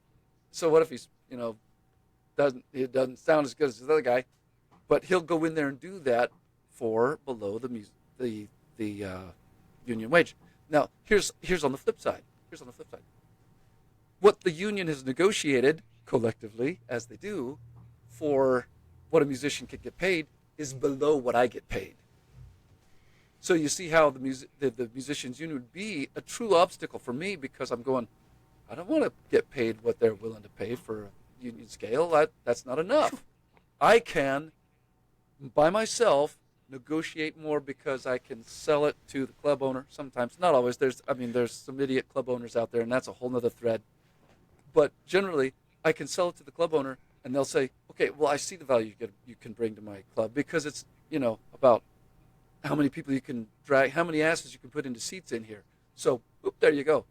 So what if he's doesn't sound as good as the other guy, but he'll go in there and do that for below the union wage. Now, here's on the flip side. What the union has negotiated collectively, as they do, for what a musician could get paid is below what I get paid. So you see how the musicians union would be a true obstacle for me, because I'm going, I don't want to get paid what they're willing to pay for a union scale. That's not enough. I can, by myself, negotiate more because I can sell it to the club owner. Sometimes, not always. There's some idiot club owners out there, and that's a whole nother thread. But generally, I can sell it to the club owner, and they'll say, okay, well, I see the value you can bring to my club, because it's, about how many people you can drag, how many asses you can put into seats in here. So, there you go.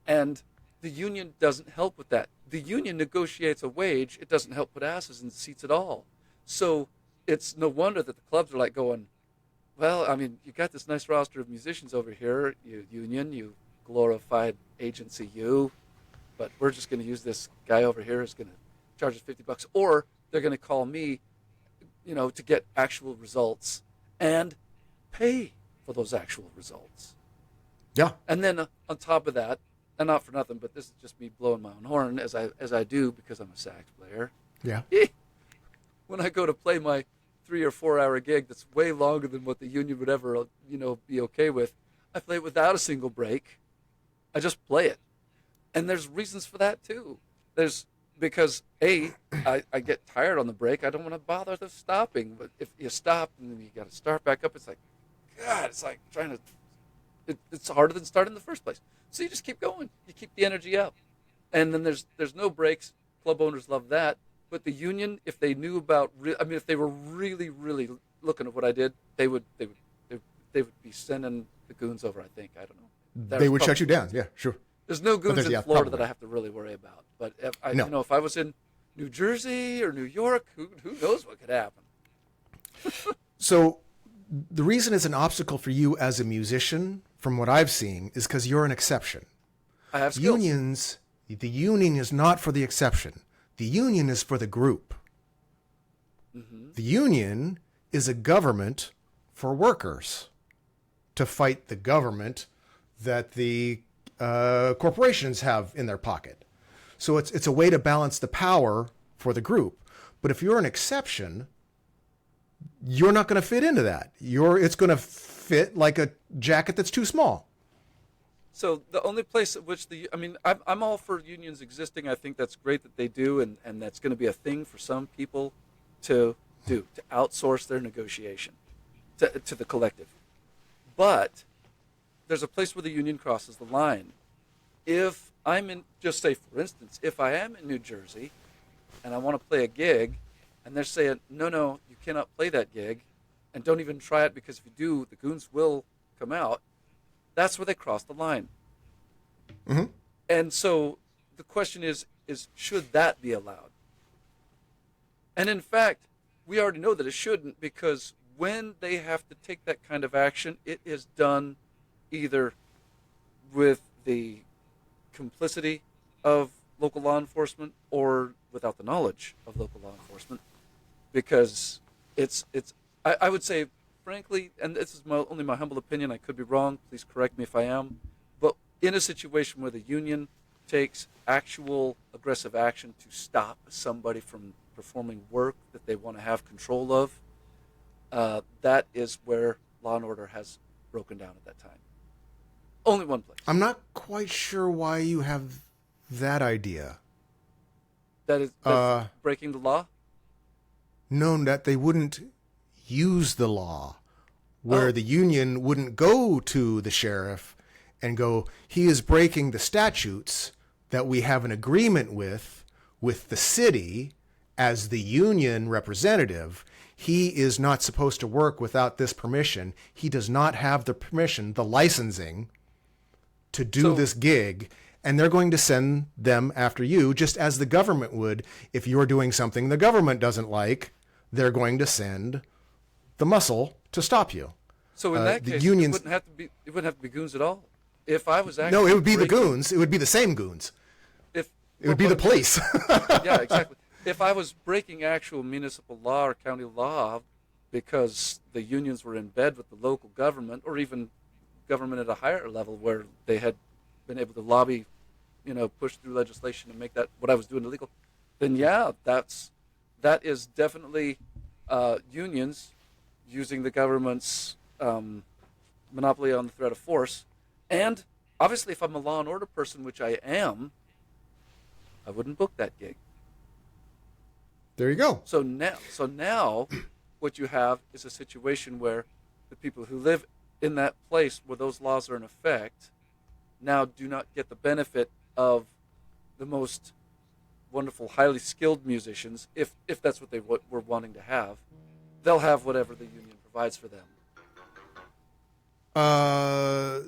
And the union doesn't help with that. The union negotiates a wage. It doesn't help put asses in seats at all. So it's no wonder that the clubs are like going, well, I mean, you got this nice roster of musicians over here, you union, you glorified agency, but we're just going to use this guy over here who's going to charge us $50, or they're going to call me, to get actual results and pay for those actual results. Yeah. And then on top of that, and not for nothing, but this is just me blowing my own horn as I do because I'm a sax player. Yeah. When I go to play my 3 or 4 hour gig that's way longer than what the union would ever, be okay with, I play it without a single break. I just play it. And there's reasons for that too. Because I get tired on the break. I don't want to bother the stopping. But if you stop and then you got to start back up, it's like, God, it's like trying to, it's harder than starting in the first place. So you just keep going. You keep the energy up. And then there's no breaks. Club owners love that. But the union, if they knew about, if they were really, really looking at what I did, they would be sending the goons over, I think. I don't know. They would shut you down. Yeah, sure. There's no goons in Florida that I have to really worry about. But if I was in New Jersey or New York, who knows what could happen? So the reason it's an obstacle for you as a musician, from what I've seen, is because you're an exception. I have skills. The union is not for the exception. The union is for the group. The union is a government for workers to fight the government that the corporations have in their pocket. So it's a way to balance the power for the group. But if you're an exception, you're not going to fit into that. It's going to fit like a jacket that's too small. So the only place at which I'm all for unions existing. I think that's great that they do, and that's going to be a thing for some people to do, to outsource their negotiation to the collective. But there's a place where the union crosses the line. If I'm in, just say for instance, if I am in New Jersey and I want to play a gig and they're saying, no, you cannot play that gig and don't even try it because if you do, the goons will come out, that's where they cross the line. Mm-hmm. And so the question is should that be allowed? And in fact, we already know that it shouldn't, because when they have to take that kind of action, it is done either with the complicity of local law enforcement or without the knowledge of local law enforcement, because I would say, frankly, and this is only my humble opinion, I could be wrong, please correct me if I am, but in a situation where the union takes actual aggressive action to stop somebody from performing work that they want to have control of, that is where law and order has broken down at that time. Only one place. I'm not quite sure why you have that idea. That's breaking the law? No, that they wouldn't use the law, where the union wouldn't go to the sheriff and go, he is breaking the statutes that we have an agreement with the city as the union representative. He is not supposed to work without this permission. He does not have the permission, the licensing, to do this gig, and they're going to send them after you, just as the government would. If you're doing something the government doesn't like, they're going to send the muscle to stop you. So in that case, unions, it wouldn't have to be goons at all. If I was actually no, it would be the goons. It would be the same goons. It would be the police. Yeah, exactly. If I was breaking actual municipal law or county law because the unions were in bed with the local government, or even government at a higher level where they had been able to lobby, push through legislation to make that what I was doing illegal, then yeah, that is definitely unions using the government's monopoly on the threat of force. And obviously, if I'm a law and order person, which I am, I wouldn't book that gig. There you go. So now, what you have is a situation where the people who live in that place where those laws are in effect now do not get the benefit of the most wonderful, highly skilled musicians, if that's what they were wanting to have. They'll have whatever the union provides for them.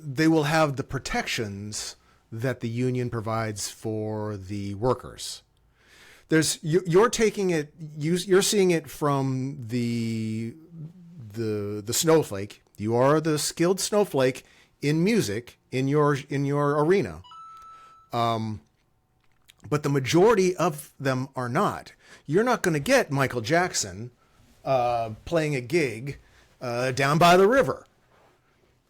They will have the protections that the union provides for the workers. You're taking it. You're seeing it from the snowflake. You are the skilled snowflake in music in your arena. But the majority of them are not. You're not going to get Michael Jackson playing a gig down by the river.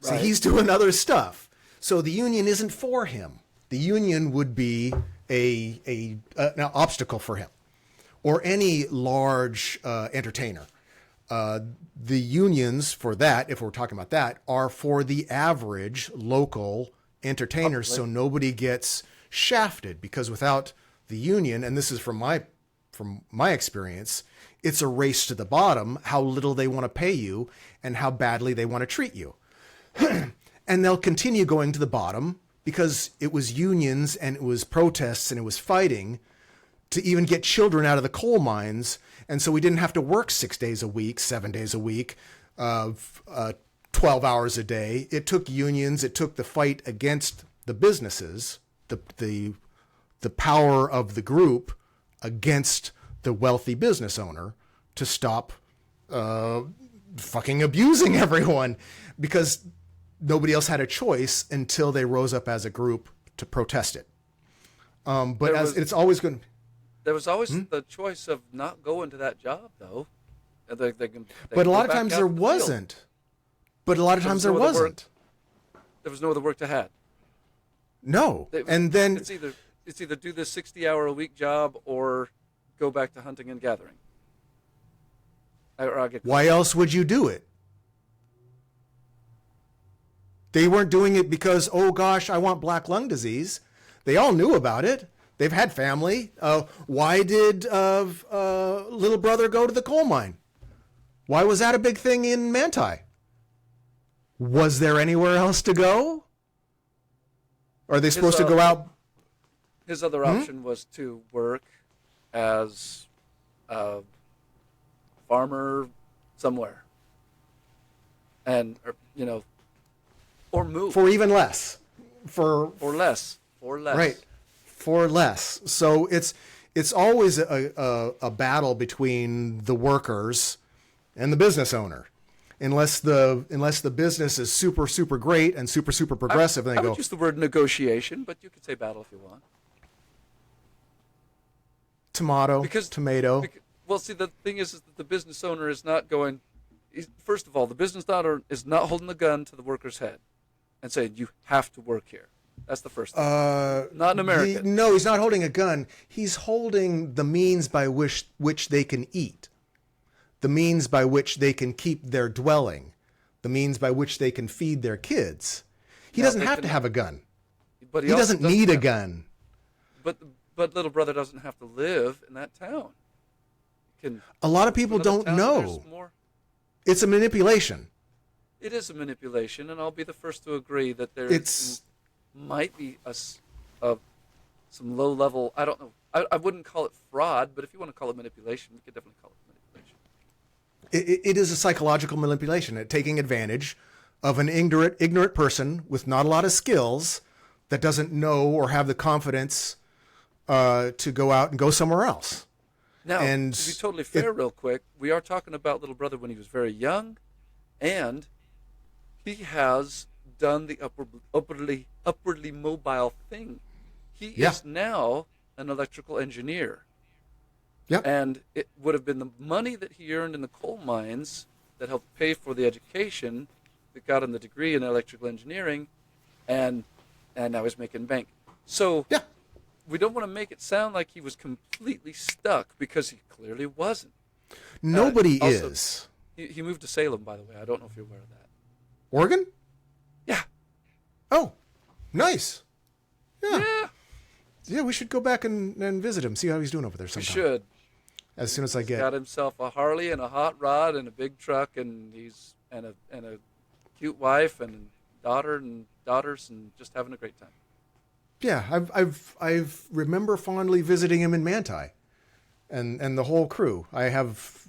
Right. See, he's doing other stuff. So the union isn't for him. The union would be an obstacle for him, or any large entertainer. The unions for that, if we're talking about that, are for the average local entertainers, so nobody gets shafted. Because without the union, and this is from my experience, it's a race to the bottom, how little they want to pay you and how badly they want to treat you. And they'll continue going to the bottom because it was unions and it was protests and it was fighting to even get children out of the coal mines. And so we didn't have to work 6 days a week, 7 days a week, 12 hours a day. It took unions. It took the fight against the businesses, the power of the group against the wealthy business owner to stop fucking abusing everyone, because nobody else had a choice until they rose up as a group to protest it. But it's always going. There was always the choice of not going to that job, though. They But a go lot of back times out there in the field. wasn't. But a lot of times there no other work. wasn't. There was no other work to have. No. They- And then it's either do this 60-hour-a-week job or go back to hunting and gathering. Or I'll get why else would you do it? They weren't doing it because, oh gosh, I want black lung disease. They all knew about it. They've had family. Why did little brother go to the coal mine? Why was that a big thing in Manti? Was there anywhere else to go? Are they supposed to go out? His other option was to work as a farmer somewhere, and or move For even less. or less. Right. For less. So it's always a battle between the workers and the business owner. Unless the business is super, super great and super, super progressive, and they I go, would use the word negotiation, but you could say battle if you want. tomato, tomato. Well, see, the thing is that the business owner is not going. First of all, the business owner is not holding the gun to the worker's head and saying, you have to work here. That's the first thing. Not in America. No, he's not holding a gun. He's holding the means by which they can eat, the means by which they can keep their dwelling, the means by which they can feed their kids. He doesn't have to have a gun. But He doesn't need a gun. But little brother doesn't have to live in that town. A lot of people don't know. It's a manipulation. It is a manipulation, and I'll be the first to agree that there might be some low level. I don't know. I wouldn't call it fraud, but if you want to call it manipulation, we could definitely call it manipulation. It is a psychological manipulation, taking advantage of an ignorant person with not a lot of skills that doesn't know or have the confidence to go out and go somewhere else. Now, to be totally fair, real quick, we are talking about little brother when he was very young, and he has done the upwardly mobile thing. He is now an electrical engineer. Yep. And it would have been the money that he earned in the coal mines that helped pay for the education that got him the degree in electrical engineering, and now he's making bank. So we don't want to make it sound like he was completely stuck, because he clearly wasn't. Nobody also, is. He moved to Salem, by the way. I don't know if you're aware of that. Oregon? Yeah. Oh, nice. Yeah. Yeah, we should go back and visit him, see how he's doing over there sometime. We should. As soon as I get. He's got himself a Harley and a hot rod and a big truck, and he's and a cute wife and daughters and just having a great time. Yeah, I've remember fondly visiting him in Manti, and the whole crew. I have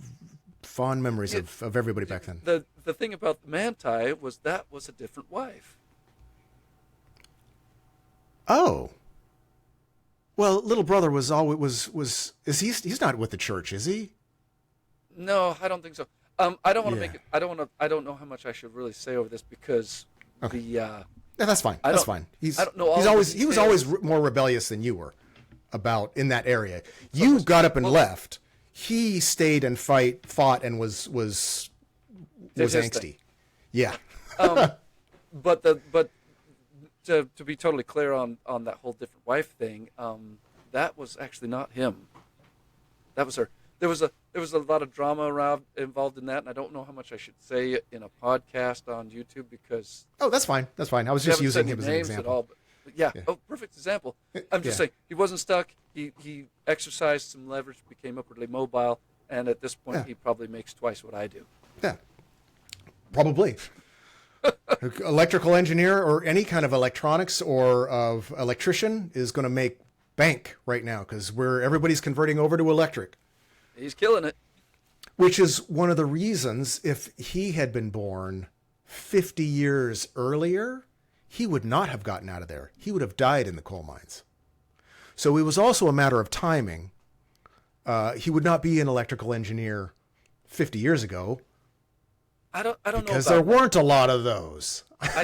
fond memories of everybody back then. The thing about the Manti was that was a different wife. Oh. Well, little brother was always is he's not with the church, is he? No, I don't think so. I don't want to make it. I don't know how much I should really say over this, because Yeah, that's fine. That's fine. I don't know all he was always more rebellious than you were about in that area. You got up and left. He stayed and fought and was angsty. Thing. Yeah. But to be totally clear on that whole different wife thing, that was actually not him. That was her. There was a lot of drama involved in that, and I don't know how much I should say in a podcast on YouTube, because that's fine. That's fine. I was just using him as an example. At all, but yeah. Oh, perfect example. I'm just saying he wasn't stuck. He exercised some leverage, became upwardly mobile, and at this point he probably makes twice what I do. Yeah. Probably. Electrical engineer or any kind of electronics or of electrician is going to make bank right now, because everybody's converting over to electric. He's killing it. Which is one of the reasons, if he had been born 50 years earlier, he would not have gotten out of there. He would have died in the coal mines. So it was also a matter of timing. He would not be an electrical engineer 50 years ago. I don't know, because there weren't a lot of those. I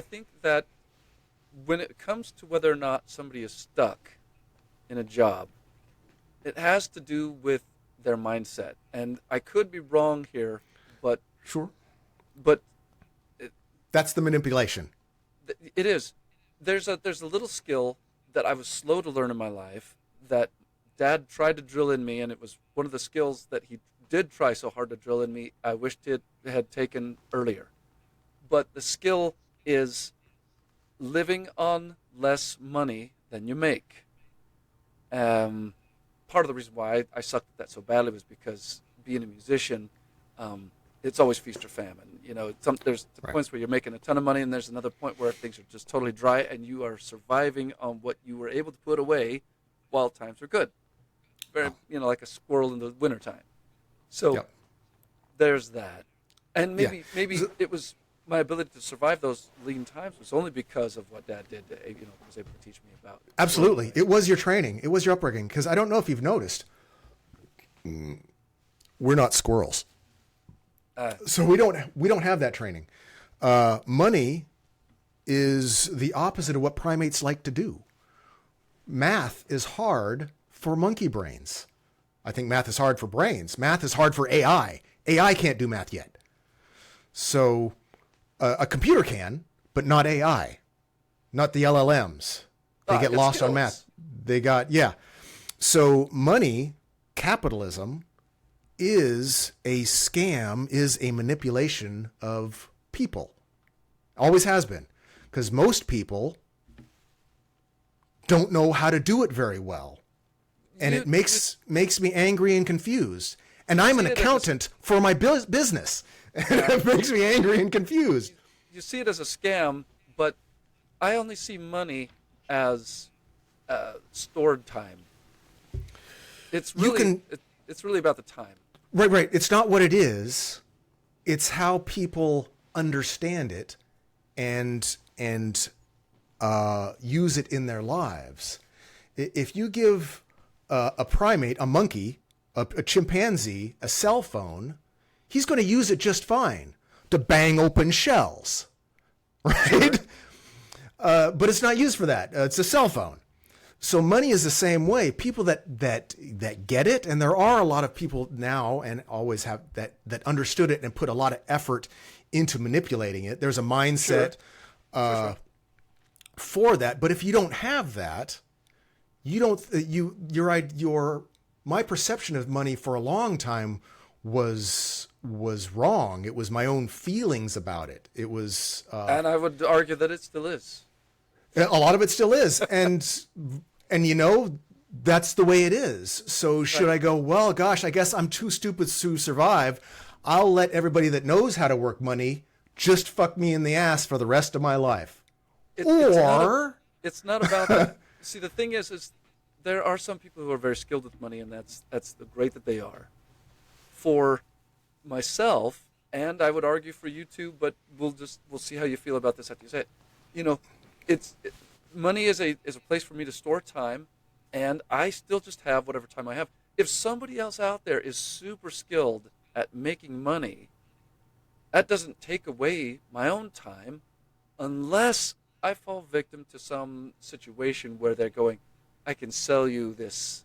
think that when it comes to whether or not somebody is stuck in a job, it has to do with their mindset. And I could be wrong here, but Sure. but it, That's the manipulation. it is. There's a little skill that I was slow to learn in my life that Dad tried to drill in me, and it was one of the skills that he did try so hard to drill in me. I wished it had taken earlier. But the skill is living on less money than you make. Part of the reason why I sucked at that so badly was because being a musician, it's always feast or famine. There's Right. points where you're making a ton of money, and there's another point where things are just totally dry, and you are surviving on what you were able to put away while times are good. Very, like a squirrel in the wintertime. So Yep. there's that. And Yeah. maybe it was my ability to survive those lean times was only because of what Dad did. Was able to teach me about. Absolutely. It was your training. It was your upbringing. Because I don't know if you've noticed, we're not squirrels. So we don't have that training. Money is the opposite of what primates like to do. Math is hard for monkey brains. I think math is hard for brains. Math is hard for AI. AI can't do math yet. So a computer can, but not AI, not the LLMs. They get lost on math. Yeah. So money, capitalism, is a scam, is a manipulation of people. Always has been. Because most people don't know how to do it very well. And it makes me angry and confused. And I'm an accountant for my business. And it makes me angry and confused. You see it as a scam, but I only see money as stored time. It's really about the time. Right. It's not what it is. It's how people understand it and use it in their lives. If you give a primate, a monkey, a chimpanzee, a cell phone, he's going to use it just fine to bang open shells, right? Sure. But it's not used for that. It's a cell phone. So money is the same way. People that get it, and there are a lot of people now and always have that understood it and put a lot of effort into manipulating it. There's a mindset for that. But if you don't have that, my perception of money for a long time was wrong. It was my own feelings about it. It was, and I would argue that it still is. A lot of it still is, and that's the way it is. So should I go, well, gosh, I guess I'm too stupid to survive. I'll let everybody that knows how to work money just fuck me in the ass for the rest of my life. It's not about that. See, the thing is there are some people who are very skilled with money, and that's great that they are. For myself, and I would argue for you too, but we'll see how you feel about this after you say it. Money is a place for me to store time, and I still just have whatever time I have. If somebody else out there is super skilled at making money, that doesn't take away my own time, unless I fall victim to some situation where they're going, I can sell you this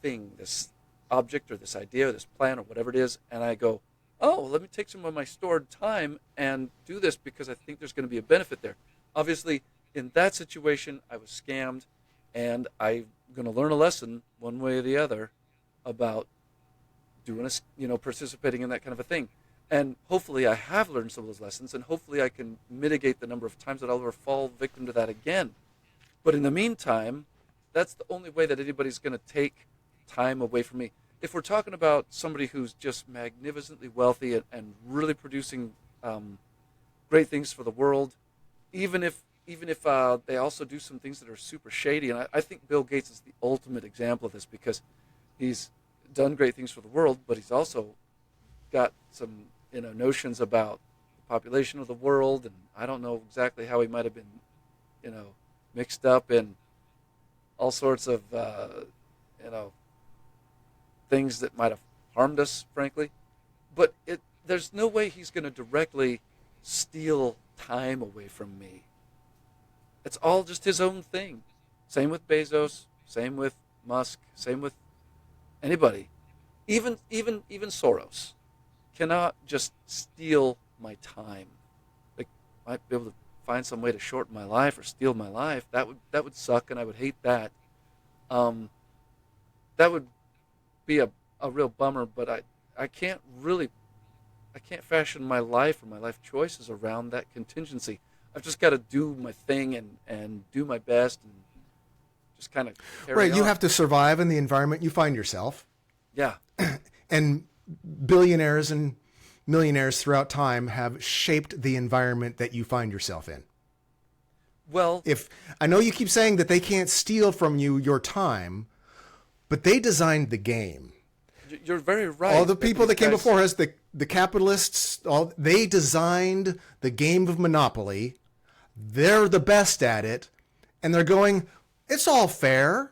thing, this object or this idea or this plan or whatever it is, and I go, oh, let me take some of my stored time and do this because I think there's going to be a benefit there. Obviously, in that situation, I was scammed, and I'm going to learn a lesson one way or the other about participating in that kind of a thing. And hopefully I have learned some of those lessons, and hopefully I can mitigate the number of times that I'll ever fall victim to that again. But in the meantime, that's the only way that anybody's going to take time away from me. If we're talking about somebody who's just magnificently wealthy and really producing great things for the world, even if they also do some things that are super shady, and I think Bill Gates is the ultimate example of this because he's done great things for the world, but he's also got some notions about the population of the world, and I don't know exactly how he might have been mixed up in all sorts of things that might have harmed us, frankly. But there's no way he's going to directly steal time away from me. It's all just his own thing. Same with Bezos, Same with Musk. Same with anybody. Even Soros cannot just steal my time. Like, might be able to find some way to shorten my life or steal my life. That would suck, and I would hate that. Um, that would be a real bummer. But I can't really I can't fashion my life or my life choices around that contingency. I've just got to do my thing and do my best and just kind of carry Right. on. You have to survive in the environment you find yourself. Yeah. And billionaires and millionaires throughout time have shaped the environment that you find yourself in. Well, If I know you keep saying that they can't steal from you your time, but they designed the game. you're very right. All the people that came These guys- before us, the capitalists, they designed the game of Monopoly. They're the best at it, and they're going, it's all fair.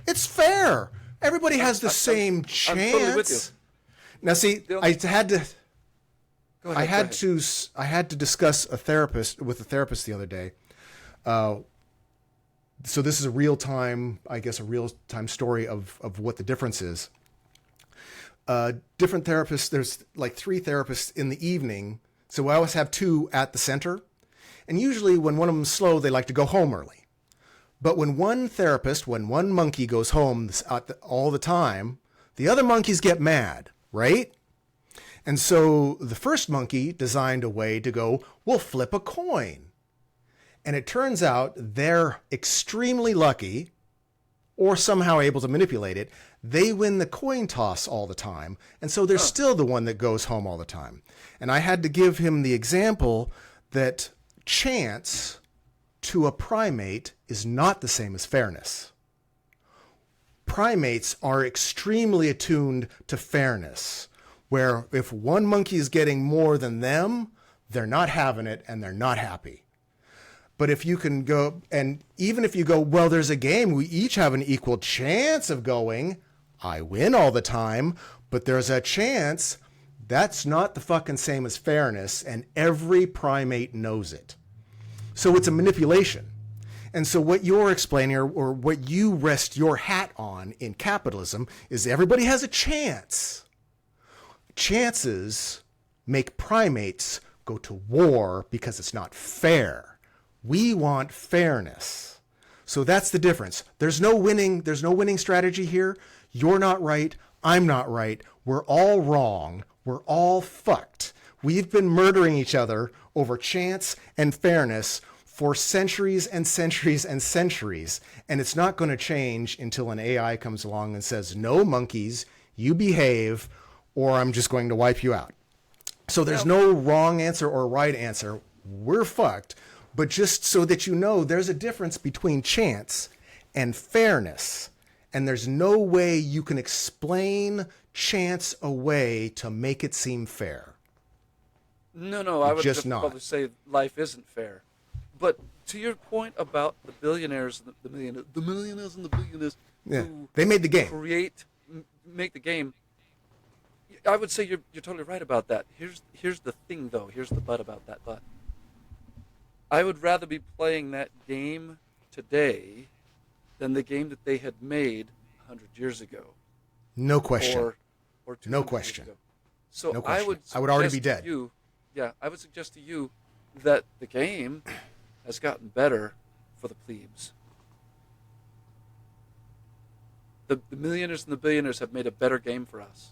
It's fair. Everybody has the same chance. I'm totally with you. Now, see, The only- I had to. Go ahead, I go had ahead. to. I had to discuss a therapist with a therapist the other day. So this is a real time, I guess, a real time story of what the difference is. Different therapists. There's like 3 therapists in the evening, so I always have 2 at the center. And usually, when one of them's slow, they like to go home early. But when one monkey goes home all the time, the other monkeys get mad, right? And so the first monkey designed a way to go, we'll flip a coin. And it turns out they're extremely lucky or somehow able to manipulate it. They win the coin toss all the time. And so they're still the one that goes home all the time. And I had to give him the example that chance to a primate is not the same as fairness. Primates are extremely attuned to fairness, where if one monkey is getting more than them, they're not having it and they're not happy. But if you can go, and even if you go, well, there's a game, we each have an equal chance of going, I win all the time, but there's a chance, that's not the fucking same as fairness, and every primate knows it. So it's a manipulation. And so what you're explaining, or what you rest your hat on in capitalism, is everybody has a chance. Chances make primates go to war because it's not fair. We want fairness. So that's the difference. There's no winning strategy here. You're not right. I'm not right. We're all wrong. We're all fucked. We've been murdering each other over chance and fairness for centuries and centuries and centuries. And it's not going to change until an AI comes along and says, no, monkeys, you behave, or I'm just going to wipe you out. So there's no wrong answer or right answer. We're fucked. But just so that you know, there's a difference between chance and fairness. And there's no way you can explain chance away to make it seem fair. No, I would Just just not. probably say life isn't fair. But to your point about the billionaires, the millionaires and the billionaires Yeah, who they made the game. make the game, I would say you're totally right about that. Here's the thing, though. Here's the but about that but. I would rather be playing that game today than the game that they had made 100 years ago. No question. Or 200 No years question. ago. So No I question. would I would already be suggest dead. to you, I would suggest to you that the game has gotten better for the plebes. The millionaires and the billionaires have made a better game for us.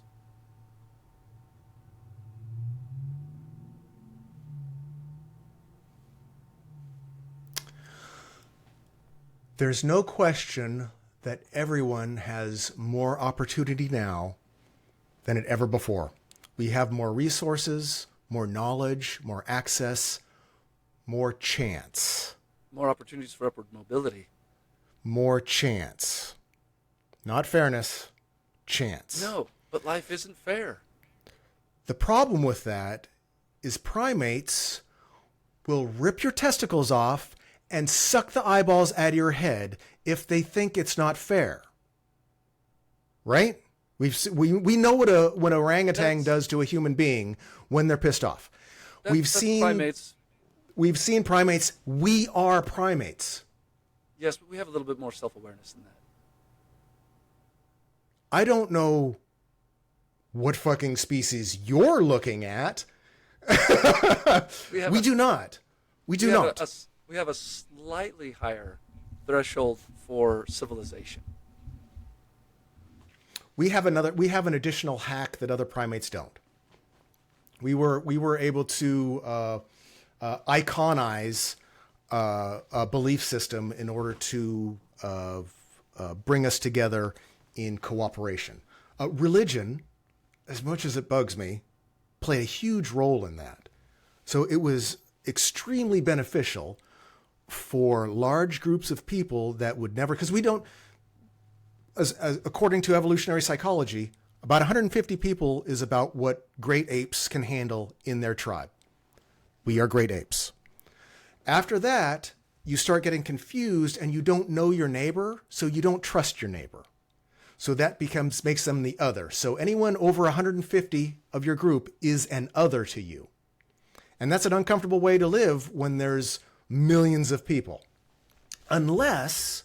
There's no question that everyone has more opportunity now than at ever before. We have more resources, more knowledge, more access, more chance. More opportunities for upward mobility. More chance. Not fairness, chance. No, but life isn't fair. The problem with that is primates will rip your testicles off and suck the eyeballs out of your head if they think it's not fair. Right? We know what an orangutan does to a human being when they're pissed off. That's primates. We've seen primates. We are primates. Yes, but we have a little bit more self-awareness than that. I don't know what fucking species you're looking at. We do not. We do not. We have a slightly higher threshold for civilization. We have an additional hack that other primates don't. We were able to iconize a belief system in order to bring us together in cooperation. Religion, as much as it bugs me, played a huge role in that. So it was extremely beneficial for large groups of people that would never, because we don't, as according to evolutionary psychology, about 150 people is about what great apes can handle in their tribe. We are great apes. After that, you start getting confused and you don't know your neighbor, so you don't trust your neighbor. So that makes them the other. So anyone over 150 of your group is an other to you. And that's an uncomfortable way to live when there's millions of people. Unless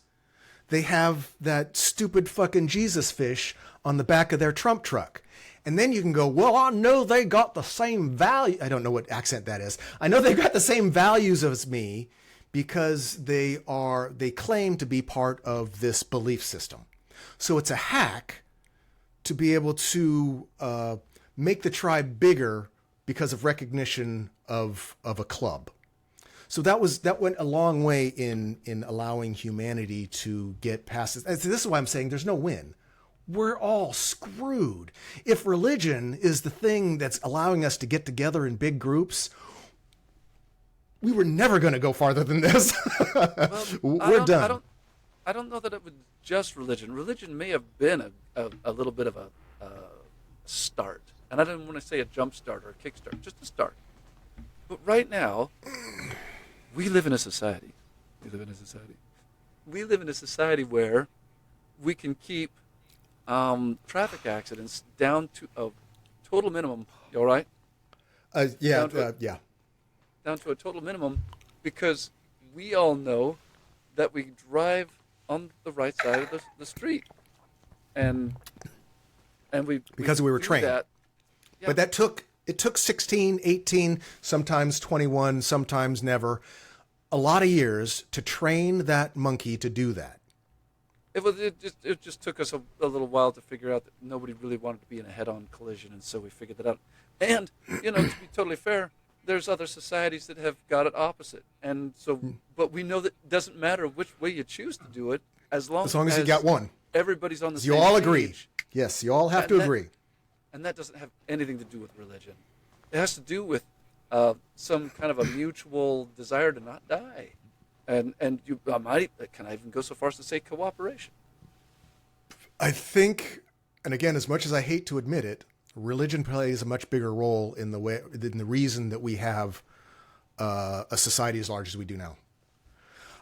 they have that stupid fucking Jesus fish on the back of their Trump truck. And then you can go, well, I know they got the same value. I don't know what accent that is. I know they've got the same values as me because they claim to be part of this belief system. So it's a hack to be able to make the tribe bigger because of recognition of a club. So that went a long way in allowing humanity to get past this. This is why I'm saying there's no win. We're all screwed. If religion is the thing that's allowing us to get together in big groups, we were never going to go farther than this. Well, We're done. I don't know that it was just religion. Religion may have been a little bit of a start. And I didn't want to say a jump start or a kick start, just a start. But right now, we live in a society. We live in a society where we can keep traffic accidents down to a total minimum. You all right? Yeah. Down to a total minimum because we all know that we drive on the right side of the street. And we were trained. That. Yeah. But it took 16, 18, sometimes 21, sometimes never, a lot of years to train that monkey to do that. It just took us a little while to figure out that nobody really wanted to be in a head-on collision, and so we figured that out. And, to be totally fair, there's other societies that have got it opposite. And so, but we know that it doesn't matter which way you choose to do it, as long as you got one. Everybody's on the same page. You all page. agree. Yes, you all have to agree. And that doesn't have anything to do with religion. It has to do with some kind of a mutual desire to not die. And can I even go so far as to say cooperation? I think, and again, as much as I hate to admit it, religion plays a much bigger role in the reason that we have a society as large as we do now.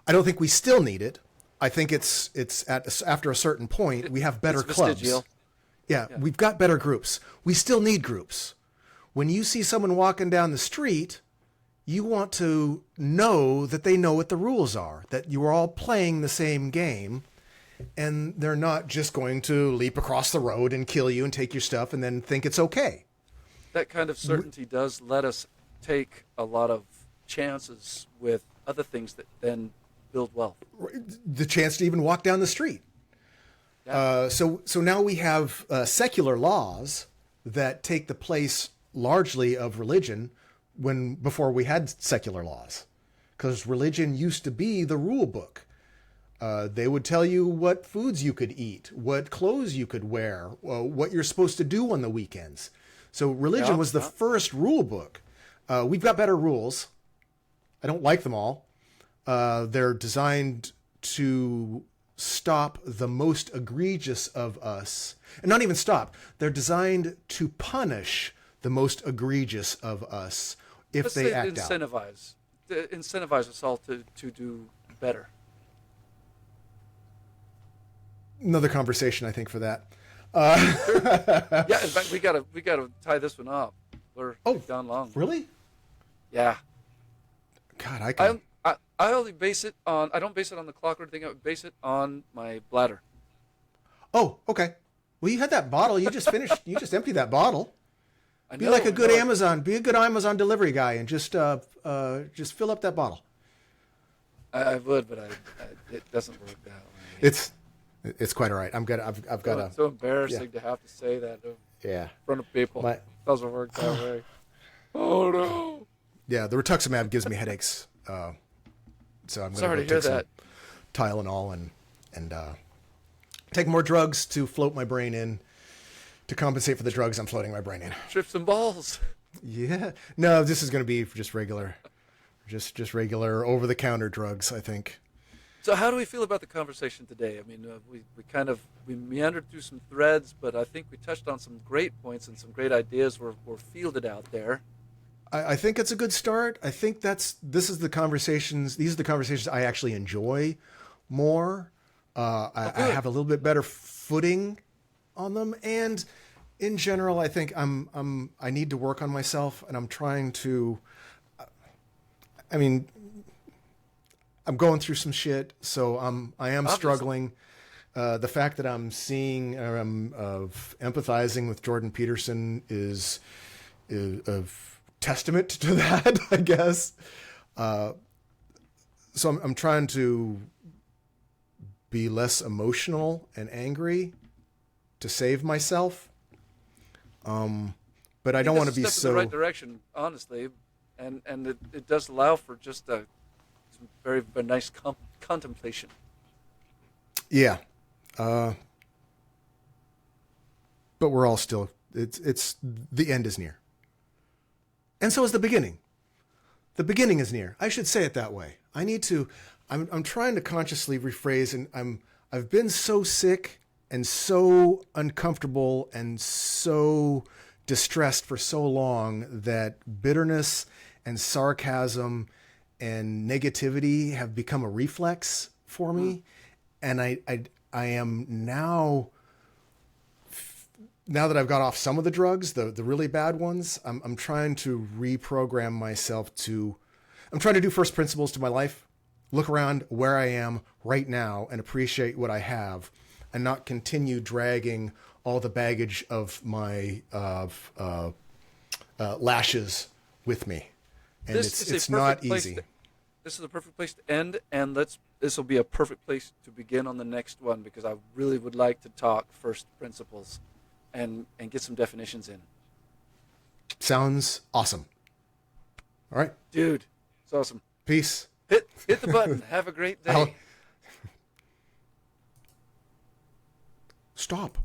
I don't think we still need it. I think it's after a certain point we have better clubs. Yeah, we've got better groups. We still need groups. When you see someone walking down the street, you want to know that they know what the rules are, that you are all playing the same game, and they're not just going to leap across the road and kill you and take your stuff and then think it's okay. That kind of certainty does let us take a lot of chances with other things that then build wealth. The chance to even walk down the street. Yeah. So now we have secular laws that take the place largely of religion before we had secular laws, because religion used to be the rule book. They would tell you what foods you could eat, what clothes you could wear, what you're supposed to do on the weekends. So religion was the first rule book. We've got better rules. I don't like them all. They're designed to stop the most egregious of us. And not even stop. They're designed to punish the most egregious of us if they act out. Incentivize us all to do better. Another conversation, I think, for that. Sure. Yeah, in fact, we gotta tie this one up. We've gone long. Really? Yeah. God, I only base it on. I don't base it on the clock or anything. I would base it on my bladder. Oh, okay. Well, you had that bottle. You just finished. You just emptied that bottle. I Be know, like a good I know. Amazon. Be a good Amazon delivery guy, and just fill up that bottle. I would, but it doesn't work that way. It's quite all right. I've got It's so embarrassing to have to say that in yeah. front of people. My- Doesn't work that way. Oh no! Yeah, the rituximab gives me headaches. So I'm Sorry going to to hear that. Tylenol and take more drugs to float my brain in to compensate for the drugs I'm floating my brain in. Trips and balls. Yeah. No, this is going to be just regular over the counter drugs, I think. So how do we feel about the conversation today? I mean, we meandered through some threads, but I think we touched on some great points and some great ideas were fielded out there. I think it's a good start. I think these are the conversations I actually enjoy more. I have a little bit better footing on them, and in general, I think I need to work on myself, and I'm trying to. I mean, I'm going through some shit, so I am Obviously. struggling. The fact that I'm seeing or I'm empathizing with Jordan Peterson is a testament to that, I guess. So I'm trying to be less emotional and angry to save myself. But I don't want to be step in the right direction, honestly, and it does allow for just some very, very nice contemplation. Yeah. But we're all still, it's the end is near. And so is the beginning. The beginning is near. I should say it that way. I'm trying to consciously rephrase, and I've been so sick and so uncomfortable and so distressed for so long that bitterness and sarcasm and negativity have become a reflex for me. And I am now that I've got off some of the drugs, the really bad ones, I'm trying to reprogram myself I'm trying to do first principles to my life, look around where I am right now and appreciate what I have, and not continue dragging all the baggage of my lashes with me. And it's not easy. This is a perfect place to end, and this will be a perfect place to begin on the next one, because I really would like to talk first principles and get some definitions in. Sounds awesome. All right. Dude, it's awesome. Peace. Hit the button. Have a great day. Stop.